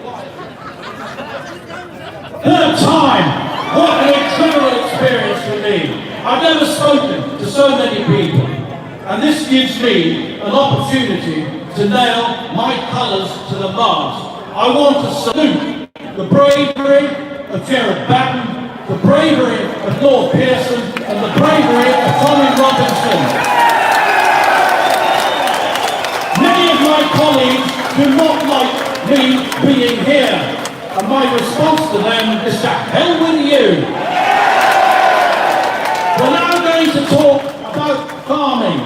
Third time. What an incredible experience for me. I've never spoken to so many people, and this gives me an opportunity to nail my colours to the mast. I want to salute the bravery of Gerard Batten, the bravery of Lord Pearson, and the bravery of Tommy Robinson. Many of my colleagues do not like me being here, and my response to them is to hell with you. We're now going to talk about farming.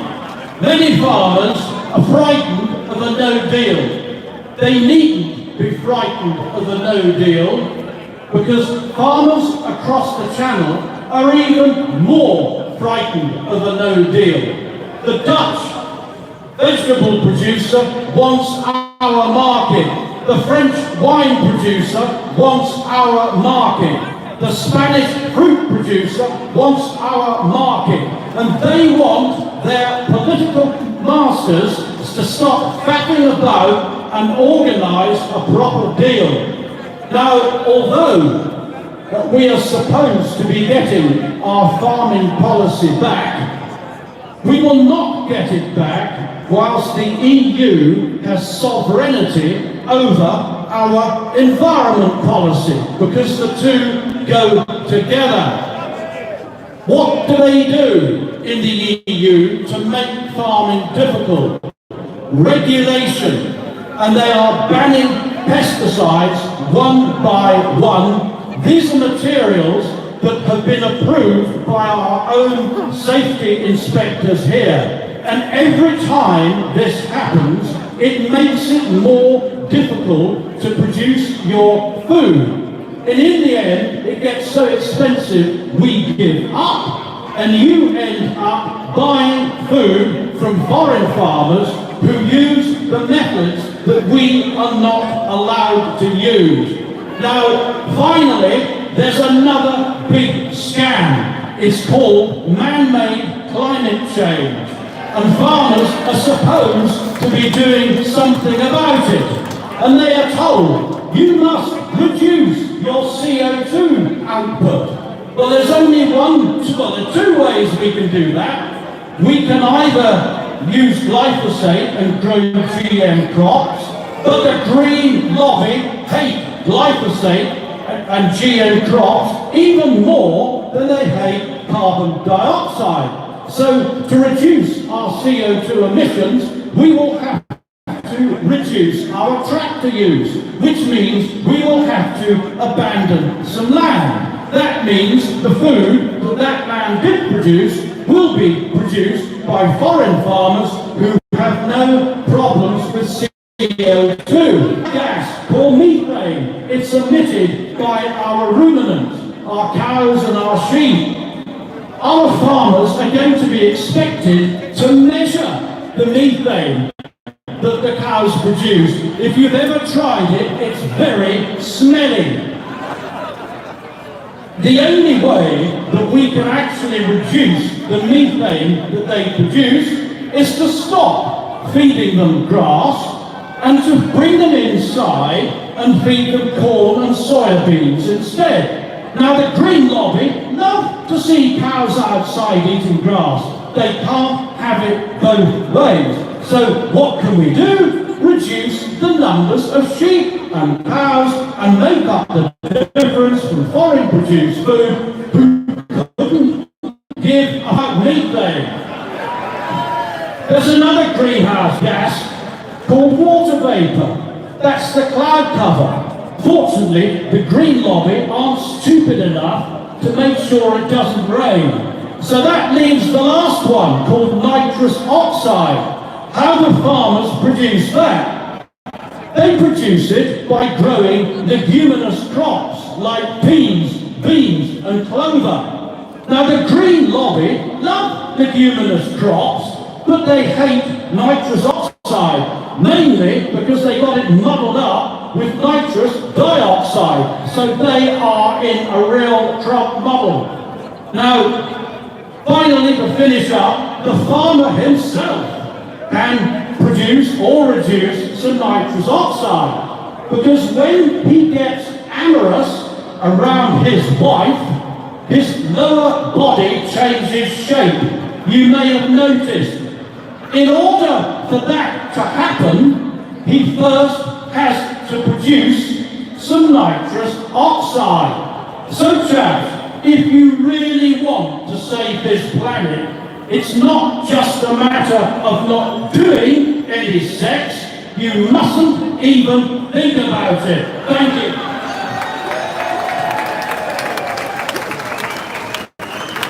Many farmers are frightened of a no deal. They needn't be frightened of a no deal, because farmers across the Channel are even more frightened of a no deal. The Dutch vegetable producer wants our market. The French wine producer wants our market. The Spanish fruit producer wants our market. And they want their political masters to stop faffing about and organise a proper deal. Now, although we are supposed to be getting our farming policy back, we will not get it back whilst the EU has sovereignty over our environment policy, because the two go together. What do they do in the EU to make farming difficult? Regulation, and they are banning pesticides one by one. These are materials that have been approved by our own safety inspectors here. And every time this happens, it makes it more difficult to produce your food. And in the end, it gets so expensive, we give up. And you end up buying food from foreign farmers who use the methods that we are not allowed to use. Now, finally, there's another big scam. It's called man-made climate change. And farmers are supposed to be doing something about it. And they are told, you must reduce your CO2 output. Well, there's only there are two ways we can do that. We can either use glyphosate and grow GM crops, but the Green lobby hate glyphosate and GM crops even more than they hate carbon dioxide. So to reduce our CO2 emissions, we will have to reduce our tractor use, which means we will have to abandon some land. That means the food that land did produce will be produced by foreign farmers who have no problems with CO2. Gas called methane. It's emitted by our ruminants, our cows and our sheep. Our farmers are going to be expected to measure the methane that the cows produce. If you've ever tried it, it's very smelly. The only way that we can actually reduce the methane that they produce is to stop feeding them grass and to bring them inside and feed them corn and soybeans instead. Now, the Green lobby love to see cows outside eating grass. They can't have it both ways. So what can we do? Reduce the numbers of sheep and cows and make up the difference from foreign produced food who couldn't give up methane. There's another greenhouse gas called water vapour. That's the cloud cover. Fortunately, the Green lobby aren't stupid enough to make sure it doesn't rain. So that leaves the last one, called nitrous oxide. How do farmers produce that? They produce it by growing leguminous crops like peas, beans and clover. Now, the Green lobby love leguminous crops, but they hate nitrous oxide, mainly because they got it muddled up with nitrous dioxide, so they are in a real muddle. Now, finally, to finish up, the farmer himself can produce or reduce some nitrous oxide, because when he gets amorous around his wife, his lower body changes shape. You may have noticed. In order for that to happen, he first has to produce some nitrous oxide. So chaps, if you really want to save this planet, it's not just a matter of not doing any sex, you mustn't even think about it. Thank you.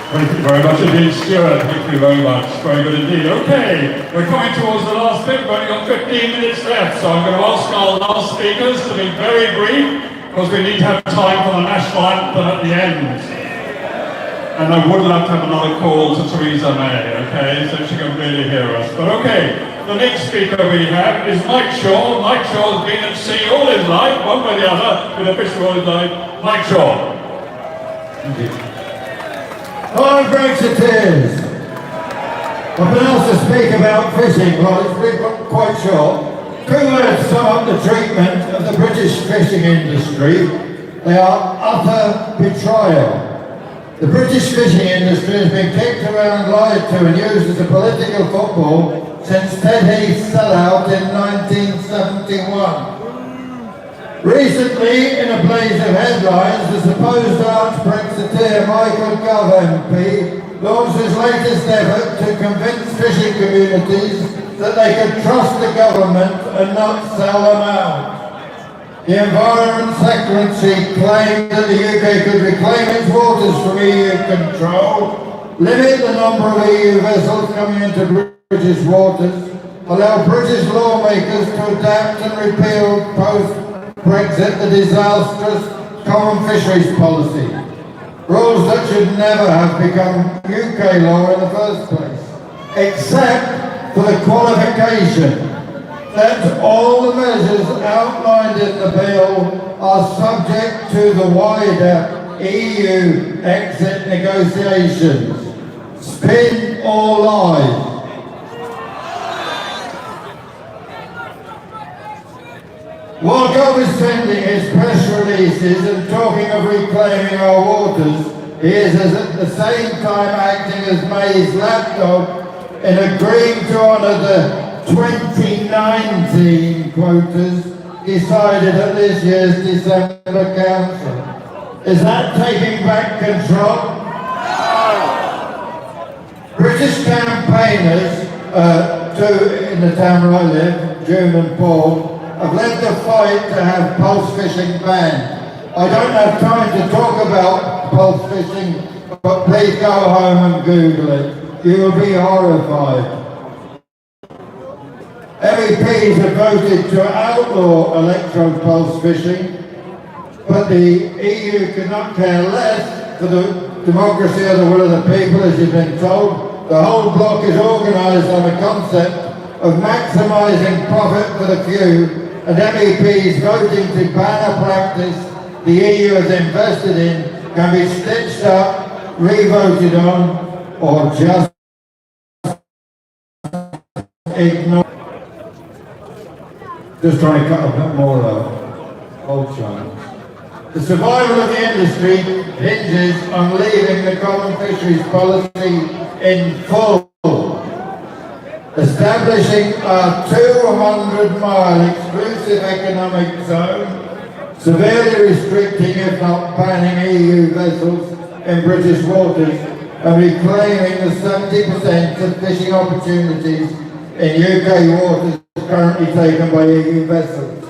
Thank you very much indeed, Stuart. Thank you very much. Very good indeed. Okay, we're coming towards the last bit. We've only got 15 minutes left, so I'm going to ask our last speakers to be very brief, because we need to have time for the national anthem at the end. And I would love to have another call to Theresa May, okay, so she can really hear us. But okay, the next speaker we have is Mike Shaw. Mike Shaw has been at sea all his life, one way or the other, with a fish all his life. Mike Shaw. Thank you. Hello, Brexiteers. I've been asked to speak about fishing. Well, it's been quite short. Two words sum up the treatment of the British fishing industry. They are utter betrayal. The British fishing industry has been kicked around, lied to and used as a political football since Ted Heath's sellout in 1971. Recently, in a blaze of headlines, the supposed arch-Brexiteer Michael Gove MP launched his latest effort to convince fishing communities that they could trust the government and not sell them out. The Environment Secretary claimed that the UK could reclaim its waters from EU control, limit the number of EU vessels coming into British waters, allow British lawmakers to adapt and repeal post-Brexit the disastrous common fisheries policy. Rules that should never have become UK law in the first place, except for the qualification that all the measures outlined in the bill are subject to the wider EU exit negotiations. Spin or lie? While Gove is sending his press releases and talking of reclaiming our waters, he is at the same time acting as May's lapdog in agreeing to honour the 2019 quotas decided at this year's December Council. Is that taking back control? British campaigners in the town where I live, June and Paul, have led the fight to have pulse fishing banned. I don't have time to talk about pulse fishing, but please go home and Google it. You will be horrified. MEPs have voted to outlaw electro-pulse fishing, but the EU could not care less for the democracy of the will of the people, as you've been told. The whole bloc is organised on the concept of maximising profit for the few, and MEPs voting to ban a practice the EU has invested in can be stitched up, re-voted on, or just ignored. Just trying to cut a bit more old chance. The survival of the industry hinges on leaving the common fisheries policy in full. Establishing a 200-mile exclusive economic zone, severely restricting if not banning EU vessels in British waters, and reclaiming the 70% of fishing opportunities in UK waters currently taken by EU vessels.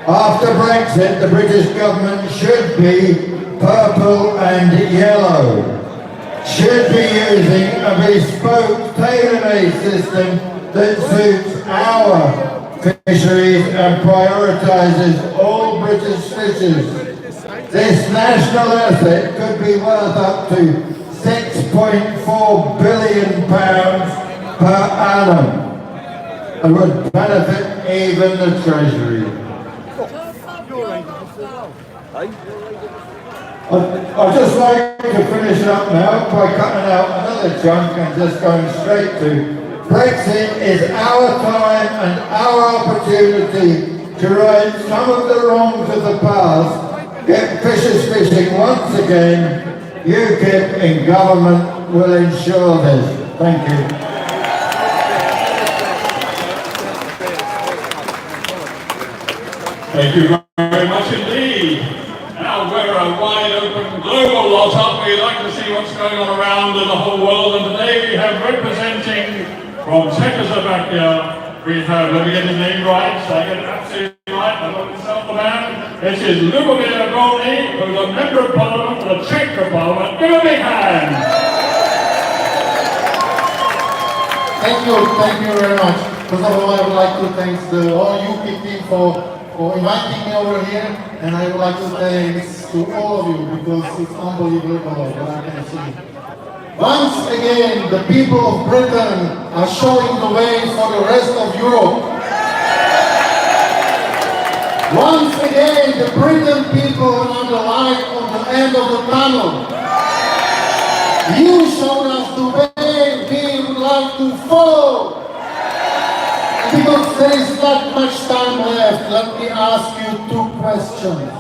After Brexit, the British government should be purple and yellow. Should be using a bespoke tailor-made system that suits our fisheries and prioritises all British fishers. This national asset could be worth up to £6.4 billion per annum and would benefit even the Treasury. I'd just like to finish up now by cutting out another chunk and just going straight to Brexit is our time and our opportunity to right some of the wrongs of the past, get fishers fishing once again. UKIP in government will ensure this. Thank you. Thank you very much indeed. Now we're a wide open global lot up. We like to see what's going on around in the whole world, and today we have representing from Czechoslovakia, we have, let me get his name right, so I get it absolutely right, I don't insult the man. This is Lubomir Volny, who's a Member of Parliament for the Czech Republic. Give a big hand! Thank you very much. First of all, I would like to thank the whole UK team for inviting me over here, and I would like to thank to all of you because it's unbelievable what I can see. Once again, the people of Britain are showing the way for the rest of Europe. Once again, the Britain people are the light on the end of the tunnel. You showed us the way we would like to there is not much time left, let me ask you 2 questions.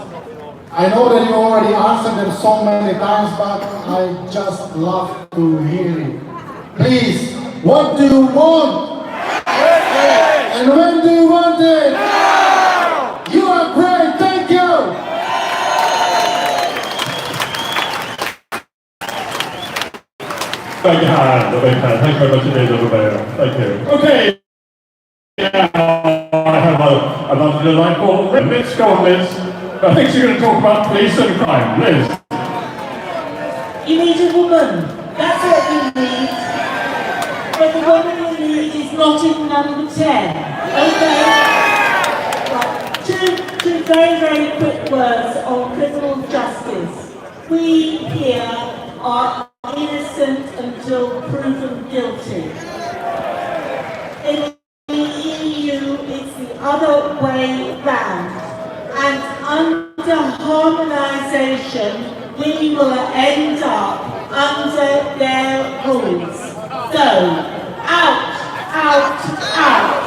I know that you already answered them so many times, but I just love to hear it. Please, what do you want? And when do you want it? You are great, thank you! Big hand, a big hand. Thank you very much indeed, little bear. Thank you. Okay. Now I have another delightful Liz. Go on, Liz. I think she's going to talk about police and crime. Liz. You need a woman. That's what you need. But the woman you need is not in number 10. Okay? Right. Two very, very quick words on criminal justice. We here are innocent until proven guilty. In the EU, it's the other way round. And under harmonisation, we will end up under their rules. So, out, out, out.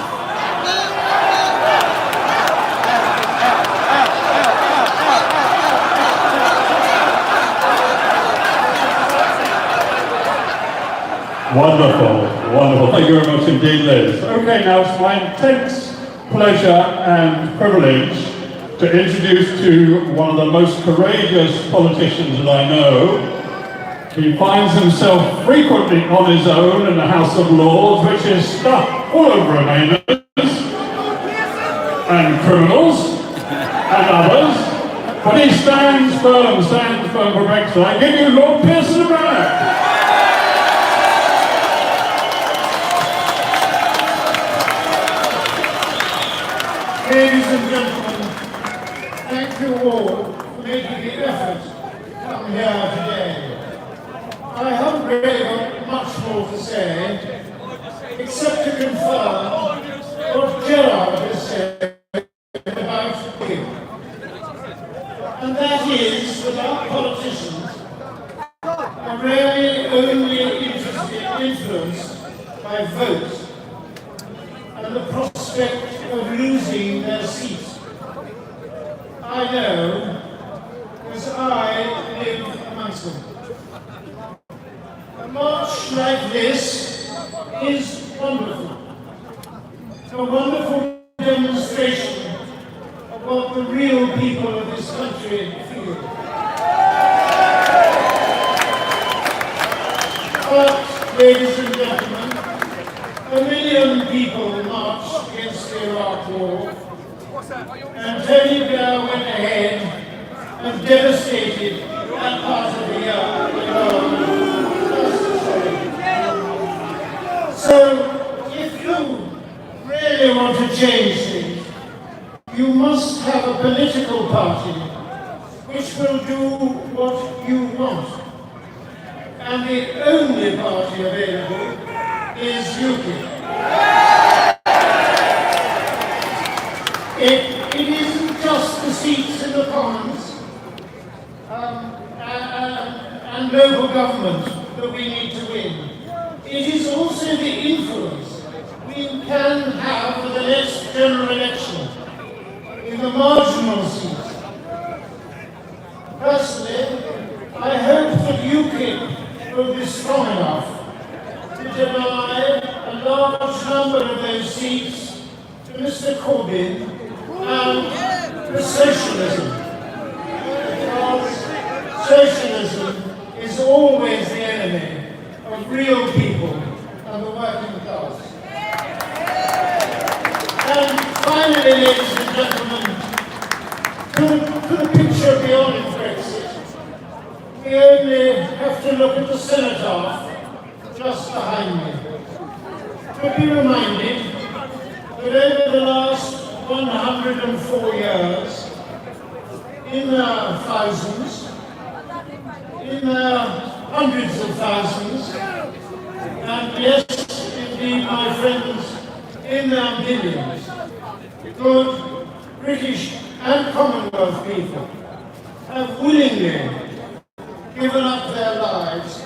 Wonderful, wonderful. Thank you very much indeed, Liz. Okay, now it's my intense pleasure and privilege to introduce to you one of the most courageous politicians that I know. He finds himself frequently on his own in the House of Lords, which is stuck full of Remainers and criminals and others. But he stands firm for Brexit. I give you Lord Pearson of Barrack. Ladies and gentlemen, thank you all for making the effort to come here today. I haven't really got much more to say, except to confirm what Gerard has said about you. And that is that our politicians are really only influenced by votes and the prospect of losing their seat. I know, because I live amongst them. A march like this is wonderful. A wonderful demonstration of what the real people of this country feel. But, ladies and gentlemen, 1 million people marched against the Iraq War, and Tony Blair went ahead and devastated that part of the world. So, if you really want to change things, you must have a political party which will do what you want. And the only party available is UKIP. It isn't just the seats in the Commons and local government that we need to win. It is also the influence we can have for the next general election in the marginal seats. Personally, I hope that UKIP will be strong enough to deny a large number of those seats to Mr. Corbyn and to socialism. Because socialism is always the enemy of real people and the working class. And finally, ladies and gentlemen, to the picture beyond Brexit, we only have to look at the cenotaph just behind me to be reminded that over the last 104 years, in their thousands, in their hundreds of thousands, and yes, indeed, my friends, in their millions, good British and Commonwealth people have willingly given up their lives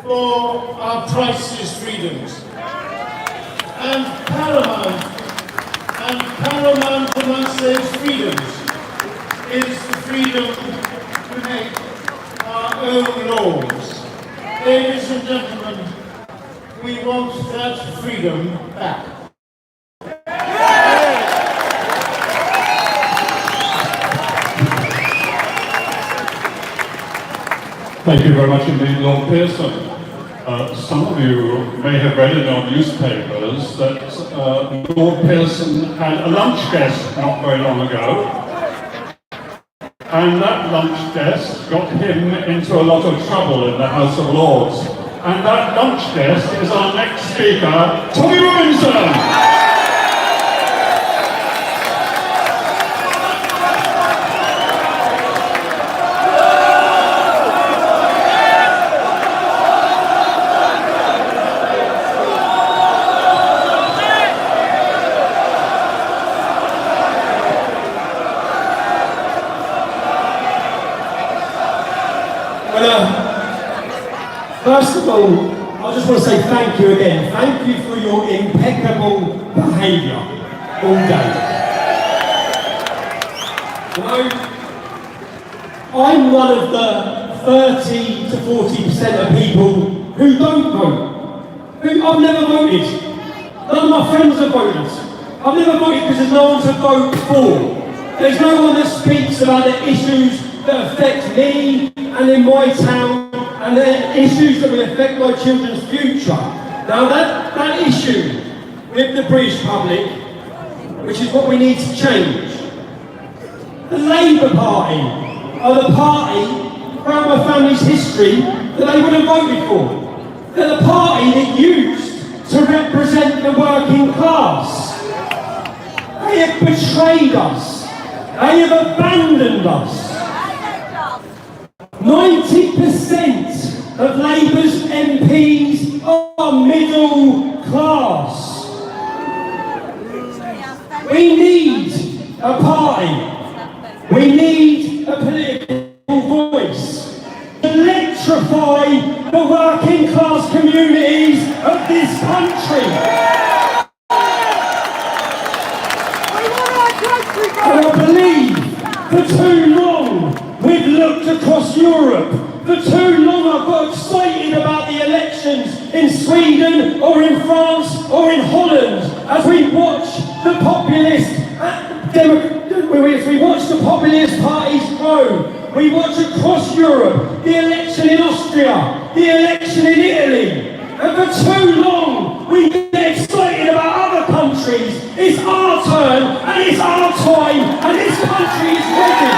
for our priceless freedoms. And paramount and paramount amongst those freedoms is the freedom to make our own laws. Ladies and gentlemen, we want that freedom back. Thank you very much indeed, Lord Pearson. Some of you may have read in your newspapers that Lord Pearson had a lunch guest not very long ago, and that lunch guest got him into a lot of trouble in the House of Lords. And that lunch guest is our next speaker, Tommy Robinson! First of all, I just want to say thank you again. Thank you for your impeccable behaviour all day. You know, I'm one of the 30 to 40% of people who don't vote. I've never voted. None of my friends have voted. I've never voted because there's no one to vote for. There's no one that speaks about the issues that affect me and in my town, and the issues that will affect my children's future. Now that issue with the British public, which is what we need to change. The Labour Party are the party throughout my family's history that they would have voted for. They're the party that used to represent the working class. They have betrayed us. They have abandoned us. 90% of Labour's MPs are middle class. We need a party. We need a political voice to electrify the working class communities of this country. And I believe for too long we've looked across Europe. For too long I've got excited about the elections in Sweden or in France or in Holland as we watch the populist parties grow. We watch across Europe the election in Austria, the election in Italy. And for too long we get excited about other countries. It's our turn and it's our time and this country is ready.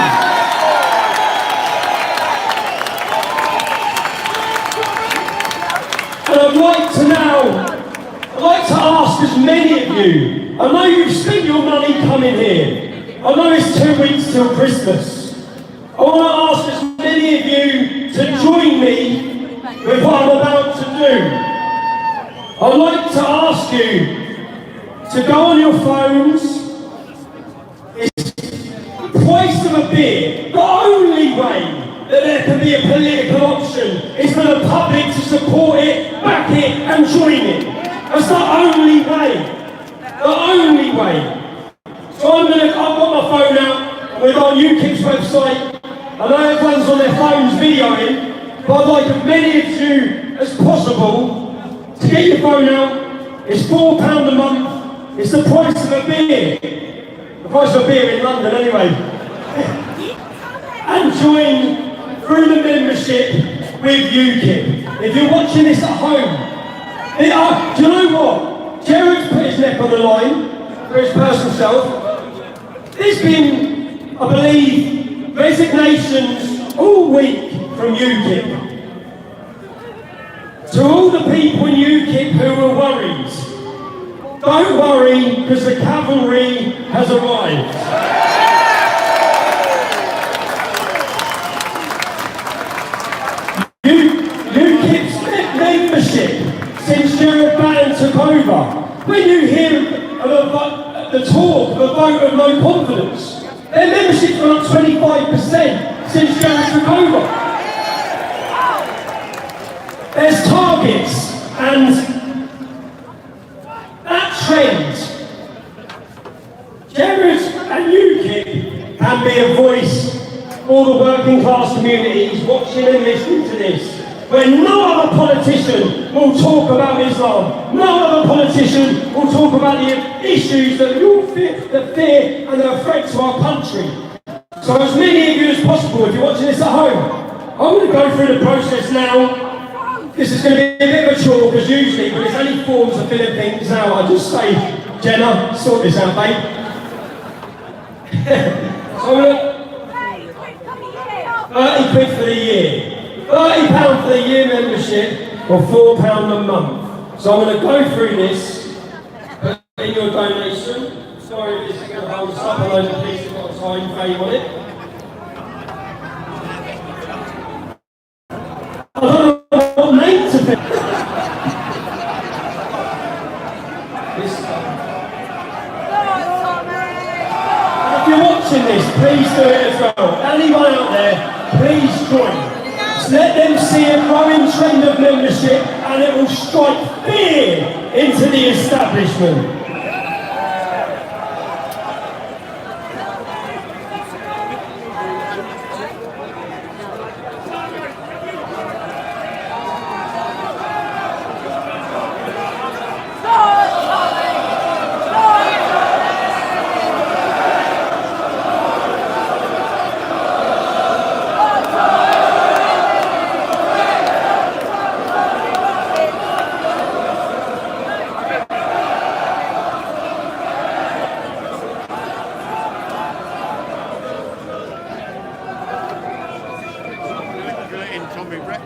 And I'd like to ask as many of you, I know you've spent your money coming here. I know it's 2 weeks till Christmas. I want to ask as many of you to join me with what I'm about to do. I'd like to ask you to go on your phones. It's the price of a beer. The only way that there can be a political option is for the public to support it, back it and join it. That's the only way. The only way. So I've got my phone out, we've got UKIP's website. I know everyone's on their phones videoing, but I'd like as many of you as possible to get your phone out. It's £4 a month. It's the price of a beer. The price of a beer in London anyway. And join through the membership with UKIP. If you're watching this at home, do you know what? Jared's put his neck on the line for his personal self. There's been, I believe, resignations all week from UKIP. To all the people in UKIP who are worried, don't worry because the cavalry has arrived. UKIP's membership since Jared Bannon took over. When you hear of the talk of a vote of no confidence, their membership's gone up 25% since Jared took over. There's targets, and that trend and be a voice for the working class communities watching and listening to this. When no other politician will talk about Islam, no other politician will talk about the issues that you fear, the fear and the threat to our country. So as many of you as possible, if you're watching this at home, I'm going to go through the process now. This is going to be a bit of a chore, because usually when there's any forms of filling things out, I just say, Jenna, sort this out, babe. So I'm going to 30 quid for the year. £30 for the year membership, or £4 a month. So I'm going to go through this, put in your donation. Sorry if this is going to hold us up, I know the police have got a time frame on it. I don't know what name to pick. If you're watching this, please do it as well. Anyone out there, please join. Let them see a growing trend of membership, and it will strike fear into the establishment.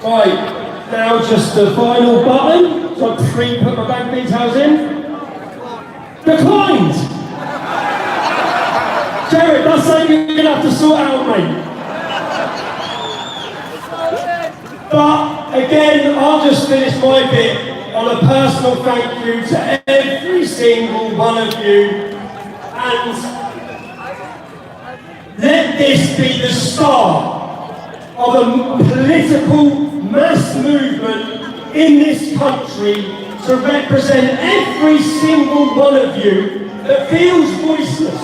Right, now just the final button, so I pre-put my bank details in. Declined! Jared, that's something you're going to have to sort out, mate. But again, I'll just finish my bit on a personal thank you to every single one of you, and let this be the start of a political mass movement in this country to represent every single one of you that feels voiceless,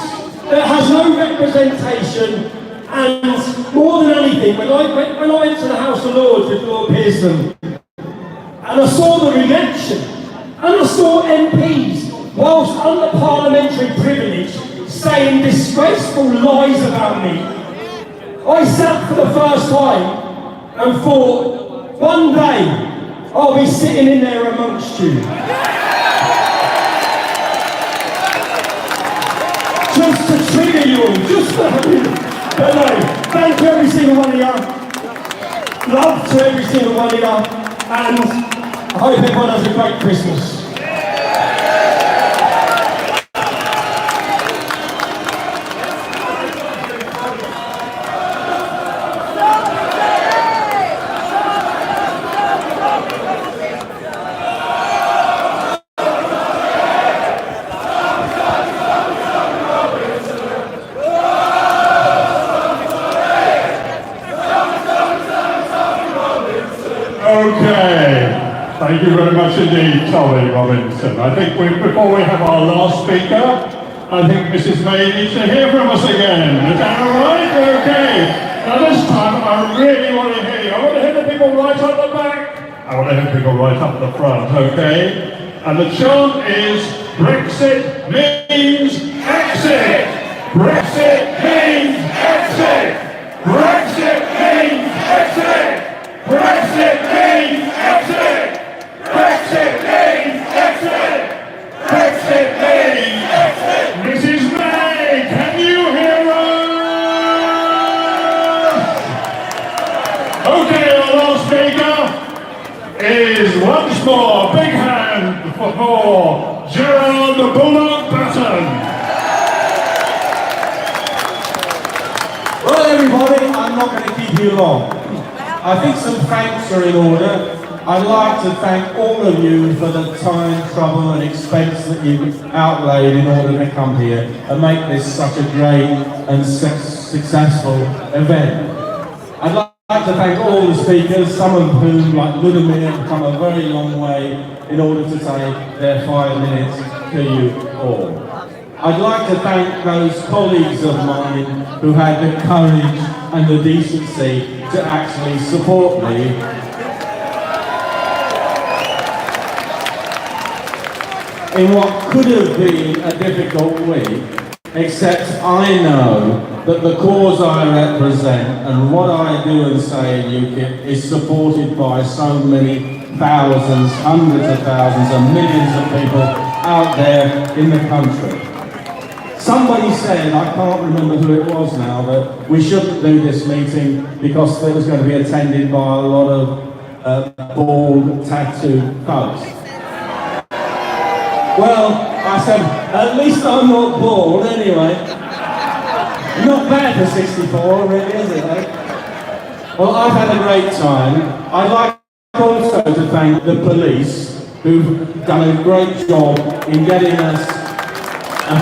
that has no representation, and more than anything, when I went to the House of Lords with Lord Pearson, and I saw the reaction, and I saw MPs, whilst under parliamentary privilege, saying disgraceful lies about me, I sat for the first time and thought, one day I'll be sitting in there amongst you. Just to trigger you all, just for but no, thank you every single one of you. Love to every single one of you. And I hope everyone has a great Christmas. Okay, thank you very much indeed, Tommy Robinson. I think before we have our last speaker, I think Mrs. May needs to hear from us again. Is that all right? Okay. Now this time, I really want to hear you. I want to hear the people right up the back. I want to hear people right up the front, okay? And the chant is, Brexit means exit! Brexit means exit! Brexit means exit! Brexit means exit! Brexit means exit! Brexit means exit! Mrs. May, can you hear us? Okay, our last speaker is once more big hand for Gerald Bullock Button. Well, everybody, I'm not going to keep you long. I think some thanks are in order. I'd like to thank all of you for the time, trouble and expense that you've outlaid in order to come here and make this such a great and successful event. I'd like to thank all the speakers, some of whom, like Ludmir, have come a very long way in order to take their 5 minutes to you all. I'd like to thank those colleagues of mine who had the courage and the decency to actually support me. In what could have been a difficult week, except I know that the cause I represent and what I do and say in UKIP is supported by so many thousands, hundreds of thousands and millions of people out there in the country. Somebody said, I can't remember who it was now, that we shouldn't do this meeting because it was going to be attended by a lot of bald, tattooed folks. Well, I said, at least I'm not bald anyway. Not bad for 64, really, is it, eh? Well, I've had a great time. I'd like also to thank the police who've done a great job in getting us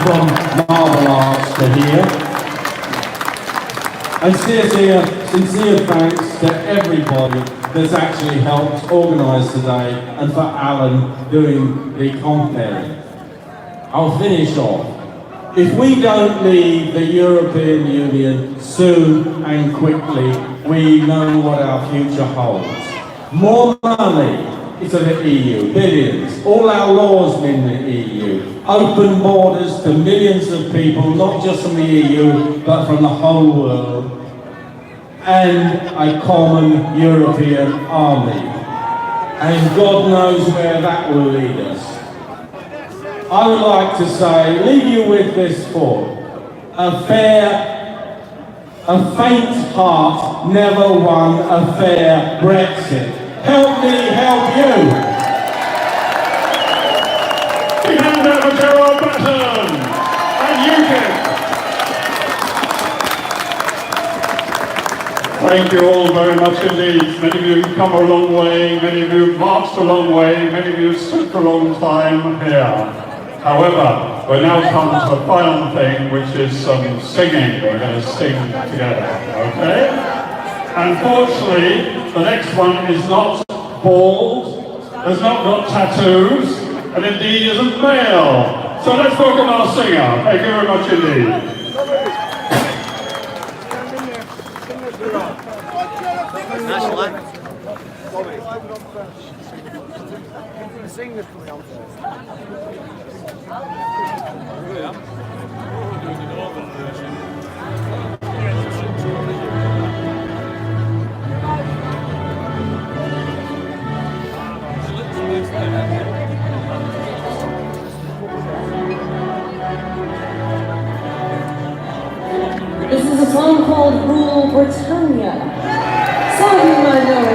from Marble Arch to here. And sincere thanks to everybody that's actually helped organise today and for Alan doing the comparing. I'll finish off. If we don't leave the European Union soon and quickly, we know what our future holds. More money into the EU, billions. All our laws in the EU. Open borders to millions of people, not just from the EU, but from the whole world. And a common European army. And God knows where that will lead us. I would like to say, leave you with this thought. A faint heart never won a fair Brexit. Help me help you. We hand over to our button and UKIP. Thank you all very much indeed. Many of you have come a long way, many of you have marched a long way, many of you have stood for a long time here. However, we're now come to the final thing, which is some singing. We're going to sing together, okay? Unfortunately, the next one is not bald, has not got tattoos, and indeed isn't male. So let's welcome our singer. Thank you very much indeed. Sing this for me on first. This is a song called Rule Britannia. Some of you might know it.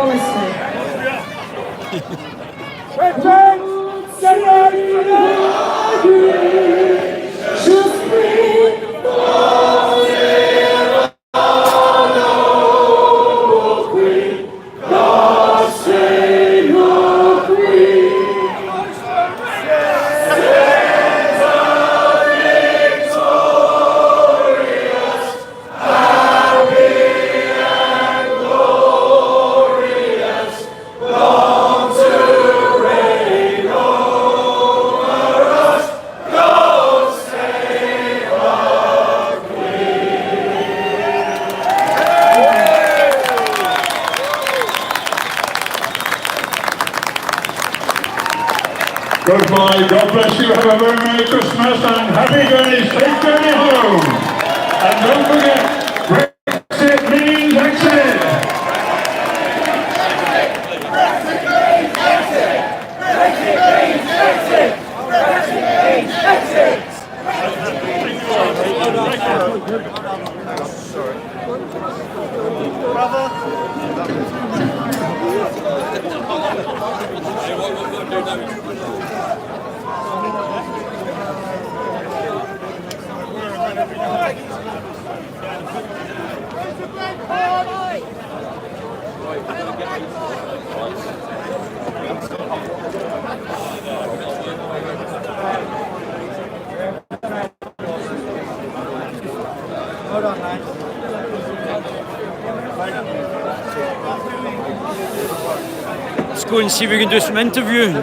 policy. Just breathe. Goodbye, God bless you, have a very Merry Christmas and happy journey, safe journey home. And don't forget, Brexit means exit. Hold on, man. Let's go and see if we can do some interviews.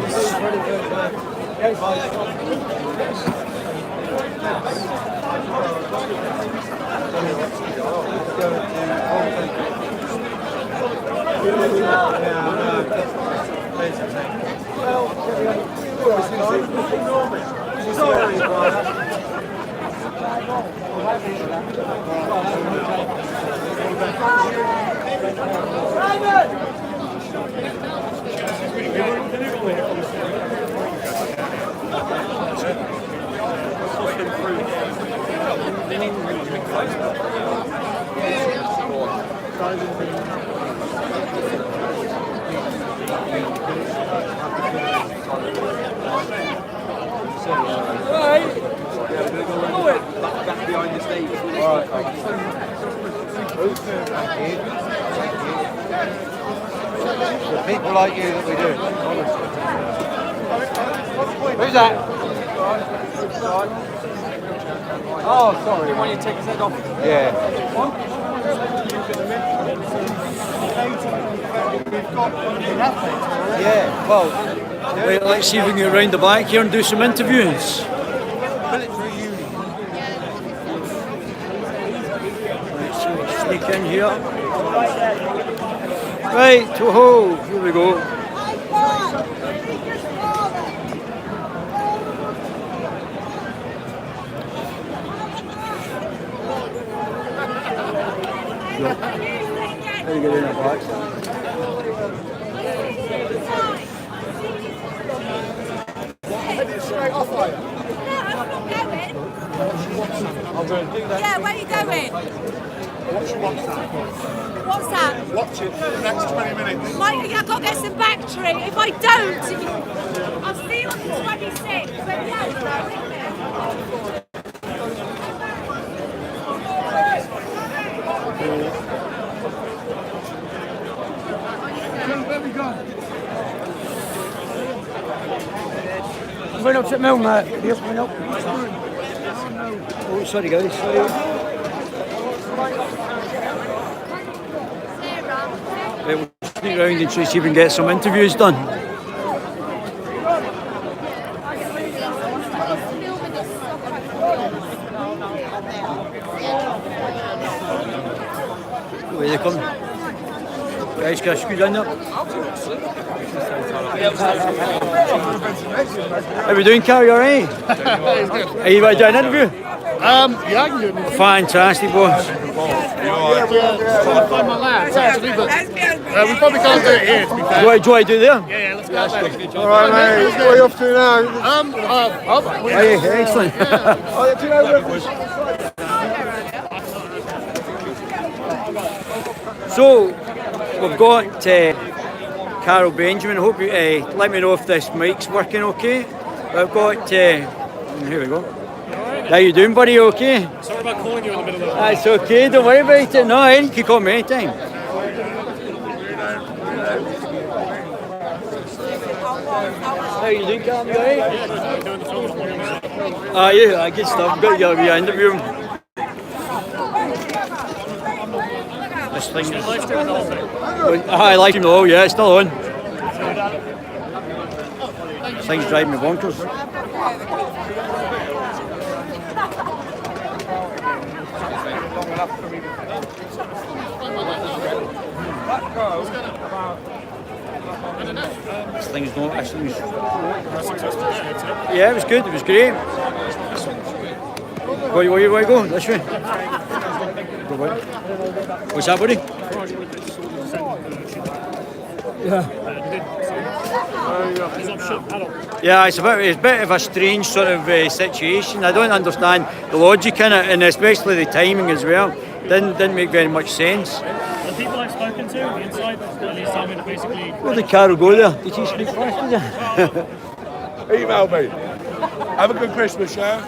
Back behind the stage. The people like you that we do. Who's that? Oh, sorry. Why don't you take his head off? Yeah. Yeah, well, Right, let's see if we can get round the back here and do some interviews. military union. Let's see, sneak in here. Right, to-ho, here we go. How do you get in the back? Straight off, are you? Yeah, where are you going? Watch your WhatsApp. What's that? Watch it for the next 20 minutes. Mike, I've got to get some battery. If I don't, I'll see you on the 26th. But yeah, Where we go? Right up to the mill, mate. Yes, right up. Oh, sorry guys, sorry. Right, we'll sneak round and see if we can get some interviews done. Where they come? Guys, can I squeeze in there? How we doing, Carl? You alright? Are you ready to do an interview? Yeah, I can do it. Fantastic, boss. Yeah, we're trying to find my lads, actually, but we probably can't do it here, to be fair. Do you want to do there? Yeah, let's go there. Alright, mate. What are you off to now? Hey, excellent. Oh, do you know So, we've got Carol Benjamin. I hope you let me know if this mic's working okay. I've got, here we go. How you doing, buddy? Okay? Sorry about calling you in the middle of That's okay, don't worry about it. No, you can call me anytime. How you doing, Cam? You alright? Yeah, good stuff. Got your interview. This thing is... I like him all, yeah, it's still on. This thing's driving me bonkers. This thing's not... Yeah, it was good, it was great. Where you want to go? This way? What's that, buddy? Yeah, it's a bit of a strange sort of situation. I don't understand the logic in it, and especially the timing as well. Didn't make very much sense. The people I've spoken to inside, at least tell me that basically... Where did Carol go there? Did she speak first? Email me. Have a good Christmas, yeah?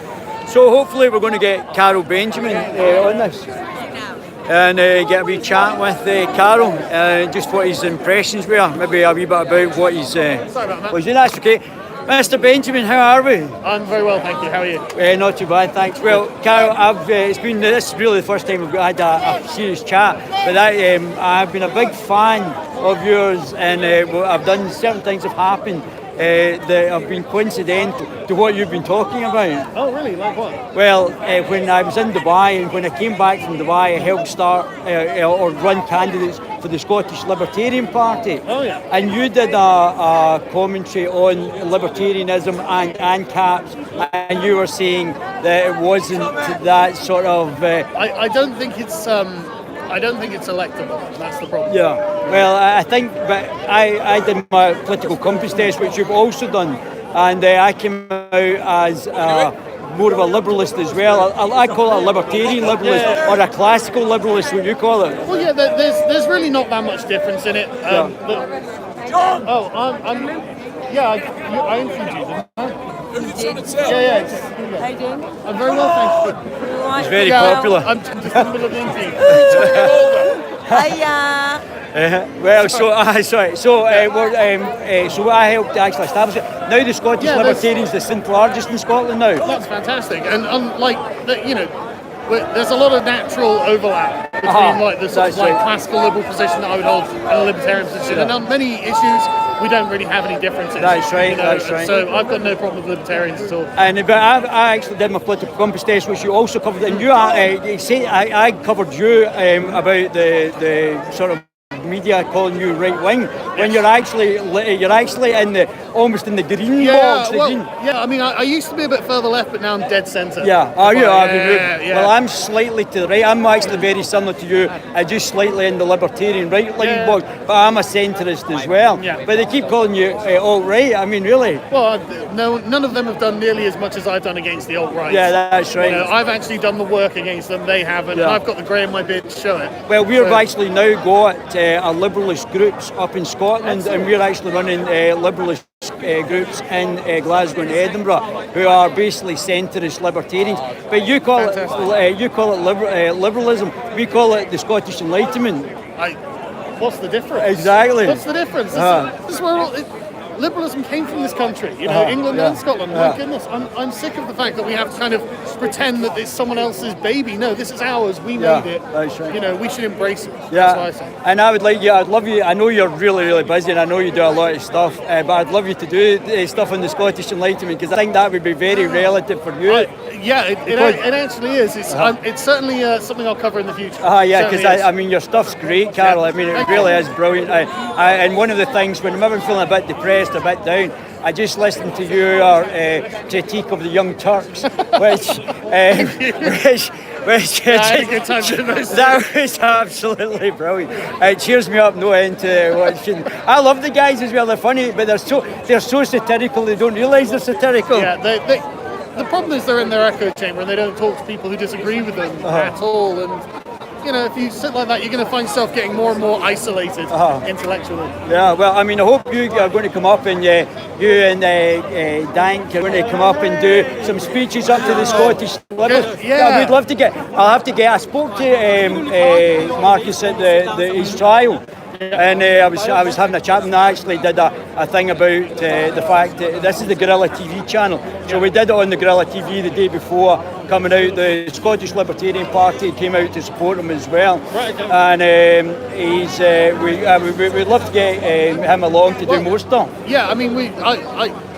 So hopefully we're going to get Carol Benjamin on this. And get a wee chat with Carol, just what his impressions were, maybe a wee bit about what he's doing. That's okay. Mr. Benjamin, how are we? I'm very well, thank you. How are you? Not too bad, thanks. Well, Carol, this is really the first time we've had a serious chat, but I've been a big fan of yours, and I've done certain things have happened that have been coincidental to what you've been talking about. Oh, really? Like what? Well, when I was in Dubai, and when I came back from Dubai, I helped start or run candidates for the Scottish Libertarian Party. Oh, yeah. And you did a commentary on libertarianism and caps, and you were saying that it wasn't that sort of... I don't think it's... I don't think it's electable. That's the problem. Yeah. Well, I think, but I did my political compass test, which you've also done, and I came out as more of a liberalist as well. I call it a libertarian liberalist or a classical liberalist. What you call it? Well, yeah. There's really not that much difference in it. I interviewed you. Yeah. How you doing? I'm very well, thank you. He's very popular. I'm just in the middle of the interview. Well, so I helped actually establish it. Now the Scottish Libertarians, the single largest in Scotland now. That's fantastic, and there's a lot of natural overlap between the sort of classical liberal position that I would hold and a libertarian position, and on many issues we don't really have any differences. That's right. That's right. So I've got no problem with libertarians at all. But I actually did my political compass test, which you also covered, and I covered you about the sort of media calling you right wing when you're actually in the almost in the green box. I mean, I used to be a bit further left, but now I'm dead centre. Yeah. Oh, yeah. Well, I'm slightly to the right. I'm actually very similar to you. I just slightly in the libertarian right wing box, but I'm a centrist as well. Yeah. But they keep calling you alt right. I mean, really? Well, no, none of them have done nearly as much as I've done against the alt right. Yeah, that's right. I've actually done the work against them. They haven't. And I've got the grey in my beard to show it. Well, we've actually now got a liberalist groups up in Scotland, and we're actually running liberalist groups in Glasgow and Edinburgh, who are basically centrist libertarians. But you call it liberalism. We call it the Scottish Enlightenment. What's the difference? Exactly. What's the difference? This is where liberalism came from this country, England and Scotland. My goodness, I'm sick of the fact that we have to kind of pretend that it's someone else's baby. No, this is ours. We made it. That's right. We should embrace it. Yeah. That's what I say. And I'd love you. I know you're really, really busy, and I know you do a lot of stuff. But I'd love you to do stuff on the Scottish Enlightenment, because I think that would be very relative for you. It actually is. It's certainly something I'll cover in the future. Because I mean, your stuff's great, Carol. I mean, it really is brilliant. And one of the things when I'm ever feeling a bit depressed, a bit down, I just listened to your critique of the Young Turks, which that was absolutely brilliant. It cheers me up no end to watching. I love the guys as well. They're funny, but they're so satirical. They don't realise they're satirical. Yeah, the problem is they're in their echo chamber and they don't talk to people who disagree with them at all. And if you sit like that, you're going to find yourself getting more and more isolated intellectually. Yeah, well, I mean, I hope you are going to come up and you and Dank are going to come up and do some speeches up to the Scottish Liberals. Yeah. We'd love to get. I spoke to Marcus at his trial. And I was having a chat, and I actually did a thing about the fact that this is the Guerilla TV channel. So we did it on the Guerilla TV the day before coming out. The Scottish Libertarian Party came out to support him as well. Right. And we'd love to get him along to do more stuff. Yeah, I mean,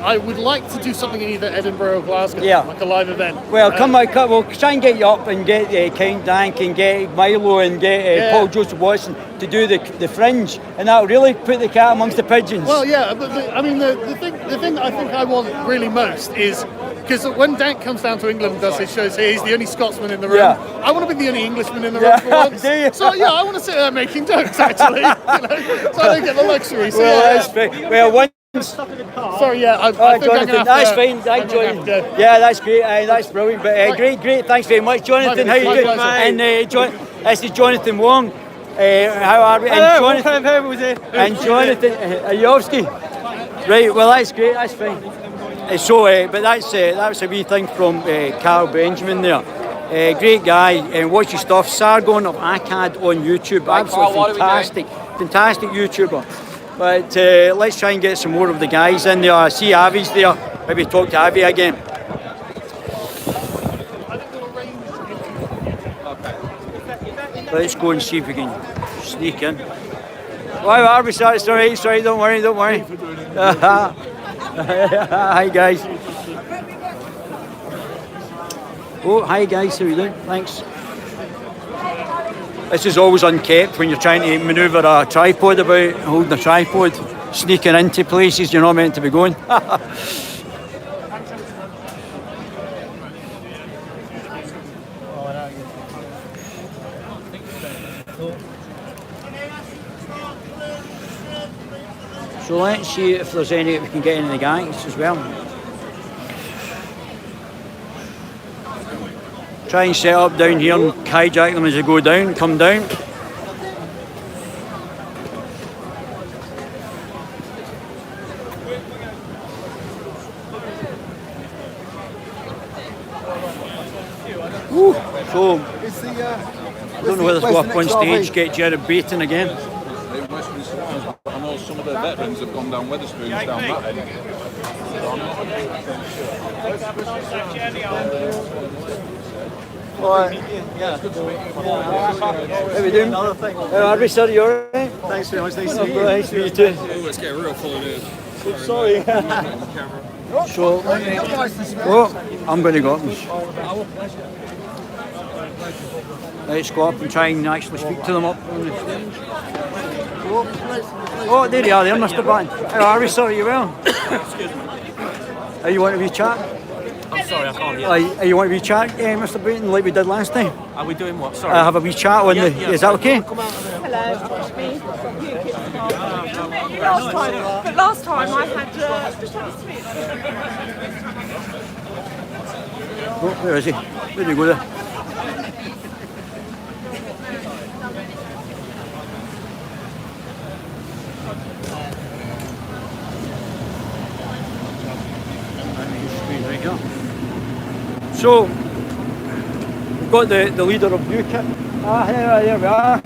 I would like to do something in either Edinburgh or Glasgow, like a live event. Well, we'll try and get you up and get Count Dank and get Milo and get Paul Joseph Watson to do the fringe, and that'll really put the cat amongst the pigeons. Well, yeah, but the thing I think I want really most is, because when Dank comes down to England and does his shows here, he's the only Scotsman in the room. Yeah. I want to be the only Englishman in the room for once. Do you? So yeah, I want to sit there making jokes actually, so I don't get the luxury. So, that's fair. Well, once. Sorry, yeah, I think Jonathan, that's fine. Yeah, that's great. That's brilliant. But great. Thanks very much, Jonathan. How you doing? And this is Jonathan Wong. How are we? And Jonathan Ajovsky. Right. Well, that's great. That's fine. But that's a wee thing from Carl Benjamin there. Great guy. And watch your stuff. Sargon of Akkad on YouTube. Absolutely fantastic YouTuber. But let's try and get some more of the guys in there. I see Avi's there. Maybe talk to Avi again. Let's go and see if we can sneak in. Wow, Avi, sorry, don't worry. Hi guys. Oh, hi guys, how are you doing? Thanks. This is always unkept when you're trying to manoeuvre a tripod about, holding a tripod, sneaking into places you're not meant to be going. So let's see if there's any we can get in the gangs as well. Try and set up down here and hijack them as they go down, come down. Woo. So, I don't know whether to go up on stage, get Jared Baton again. I know some of the veterans have gone down Wetherspoons down that end. How we doing? How are we, sir? You alright? Thanks very much. Nice to meet you. Nice to meet you too. Oh, it's getting real full of news. Sorry. So, I'm going to go up. Let's go up and try and actually speak to them up on the stage. Oh, there you are there, Mr. Batten. How are we, sir? Are you well? Excuse me. Are you want to be chat? I'm sorry, I can't hear. Are you want to be chat, Mr. Batten, like we did last time? Are we doing what? Sorry. Have a wee chat on the... Is that okay? Hello, it's me. Last time I had just had a switch. Oh, where is he? Where did he go there? So, we've got the leader of UKIP. There we are.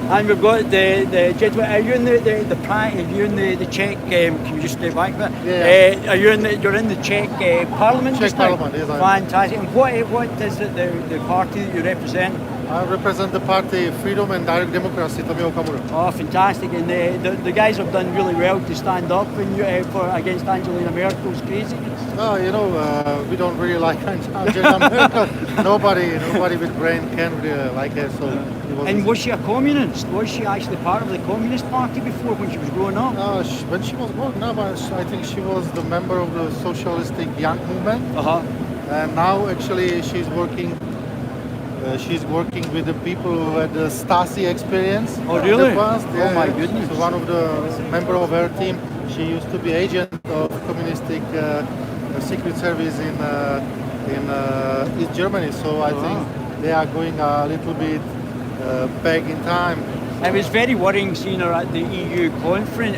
And we've got the gentleman. Are you in the party? Are you in the Czech? Can you just stay back a bit? Yeah. You're in the Czech Parliament. Czech Parliament, yes. Fantastic. And what is it the party that you represent? I represent the party Freedom and Direct Democracy, Tomio Kamura. Oh, fantastic! And the guys have done really well to stand up against Angela Merkel's craziness. Oh, we don't really like Angela Merkel. Nobody with brain can really like her. So. And was she a communist? Was she actually part of the Communist Party before when she was growing up? No, when she was growing up, I think she was the member of the Socialistic Young Movement. And now actually she's working. She's working with the people who had the Stasi experience. Oh, really? In the past. Oh, my goodness. So one of the member of her team, she used to be agent of communistic secret service in East Germany. So I think they are going a little bit back in time. It was very worrying seeing her at the EU conference,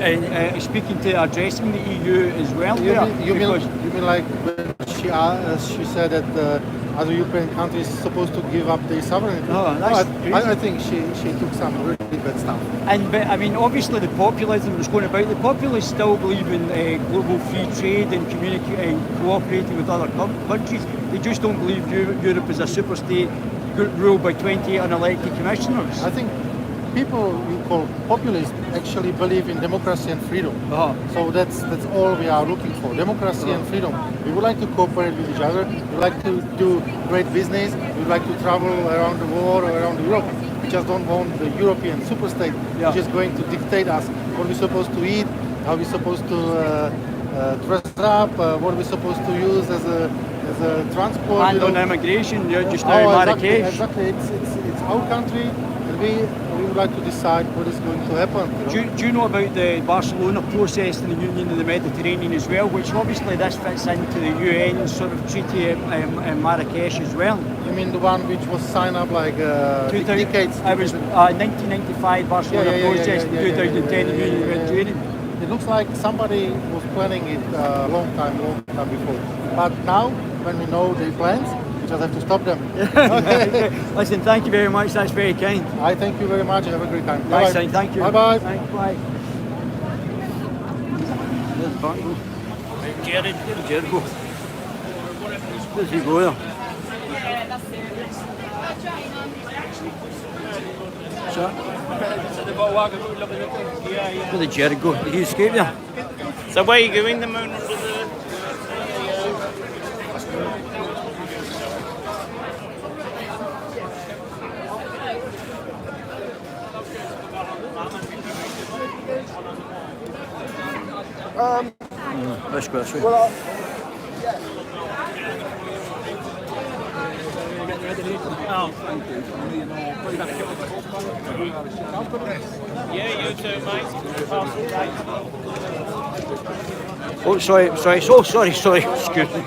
speaking to, addressing the EU as well. You mean like when she said that other European countries supposed to give up their sovereignty? I think she took some really bad stuff. But I mean, obviously the populism was going about. The populists still believe in global free trade and cooperating with other countries. They just don't believe Europe is a super state ruled by 28 unelected commissioners. I think people you call populists actually believe in democracy and freedom. So that's all we are looking for, democracy and freedom. We would like to cooperate with each other. We would like to do great business. We would like to travel around the world or around Europe. We just don't want the European superstate which is going to dictate us what we're supposed to eat, how we're supposed to dress up, what we're supposed to use as a transport. And on immigration, just now in Marrakesh. Exactly. It's our country, and we would like to decide what is going to happen. Do you know about the Barcelona process in the Union of the Mediterranean as well, which obviously this fits into the UN sort of treaty in Marrakesh as well? You mean the one which was signed up like decades? It was 1995 Barcelona process, 2010 Union of the Mediterranean. It looks like somebody was planning it a long time before. But now, when we know the plans, we just have to stop them. Okay. Listen, thank you very much. That's very kind. I thank you very much. Have a great time. Bye. Thank you. Bye-bye. Thanks, bye. There's Jericho. Where's he go there? Where did Jared go? Did he escape there? So where are you going? The moon under the... Let's go this way. Oh, thank you. Yeah, you too, mate. Oh, sorry. Oh, sorry. Excuse me.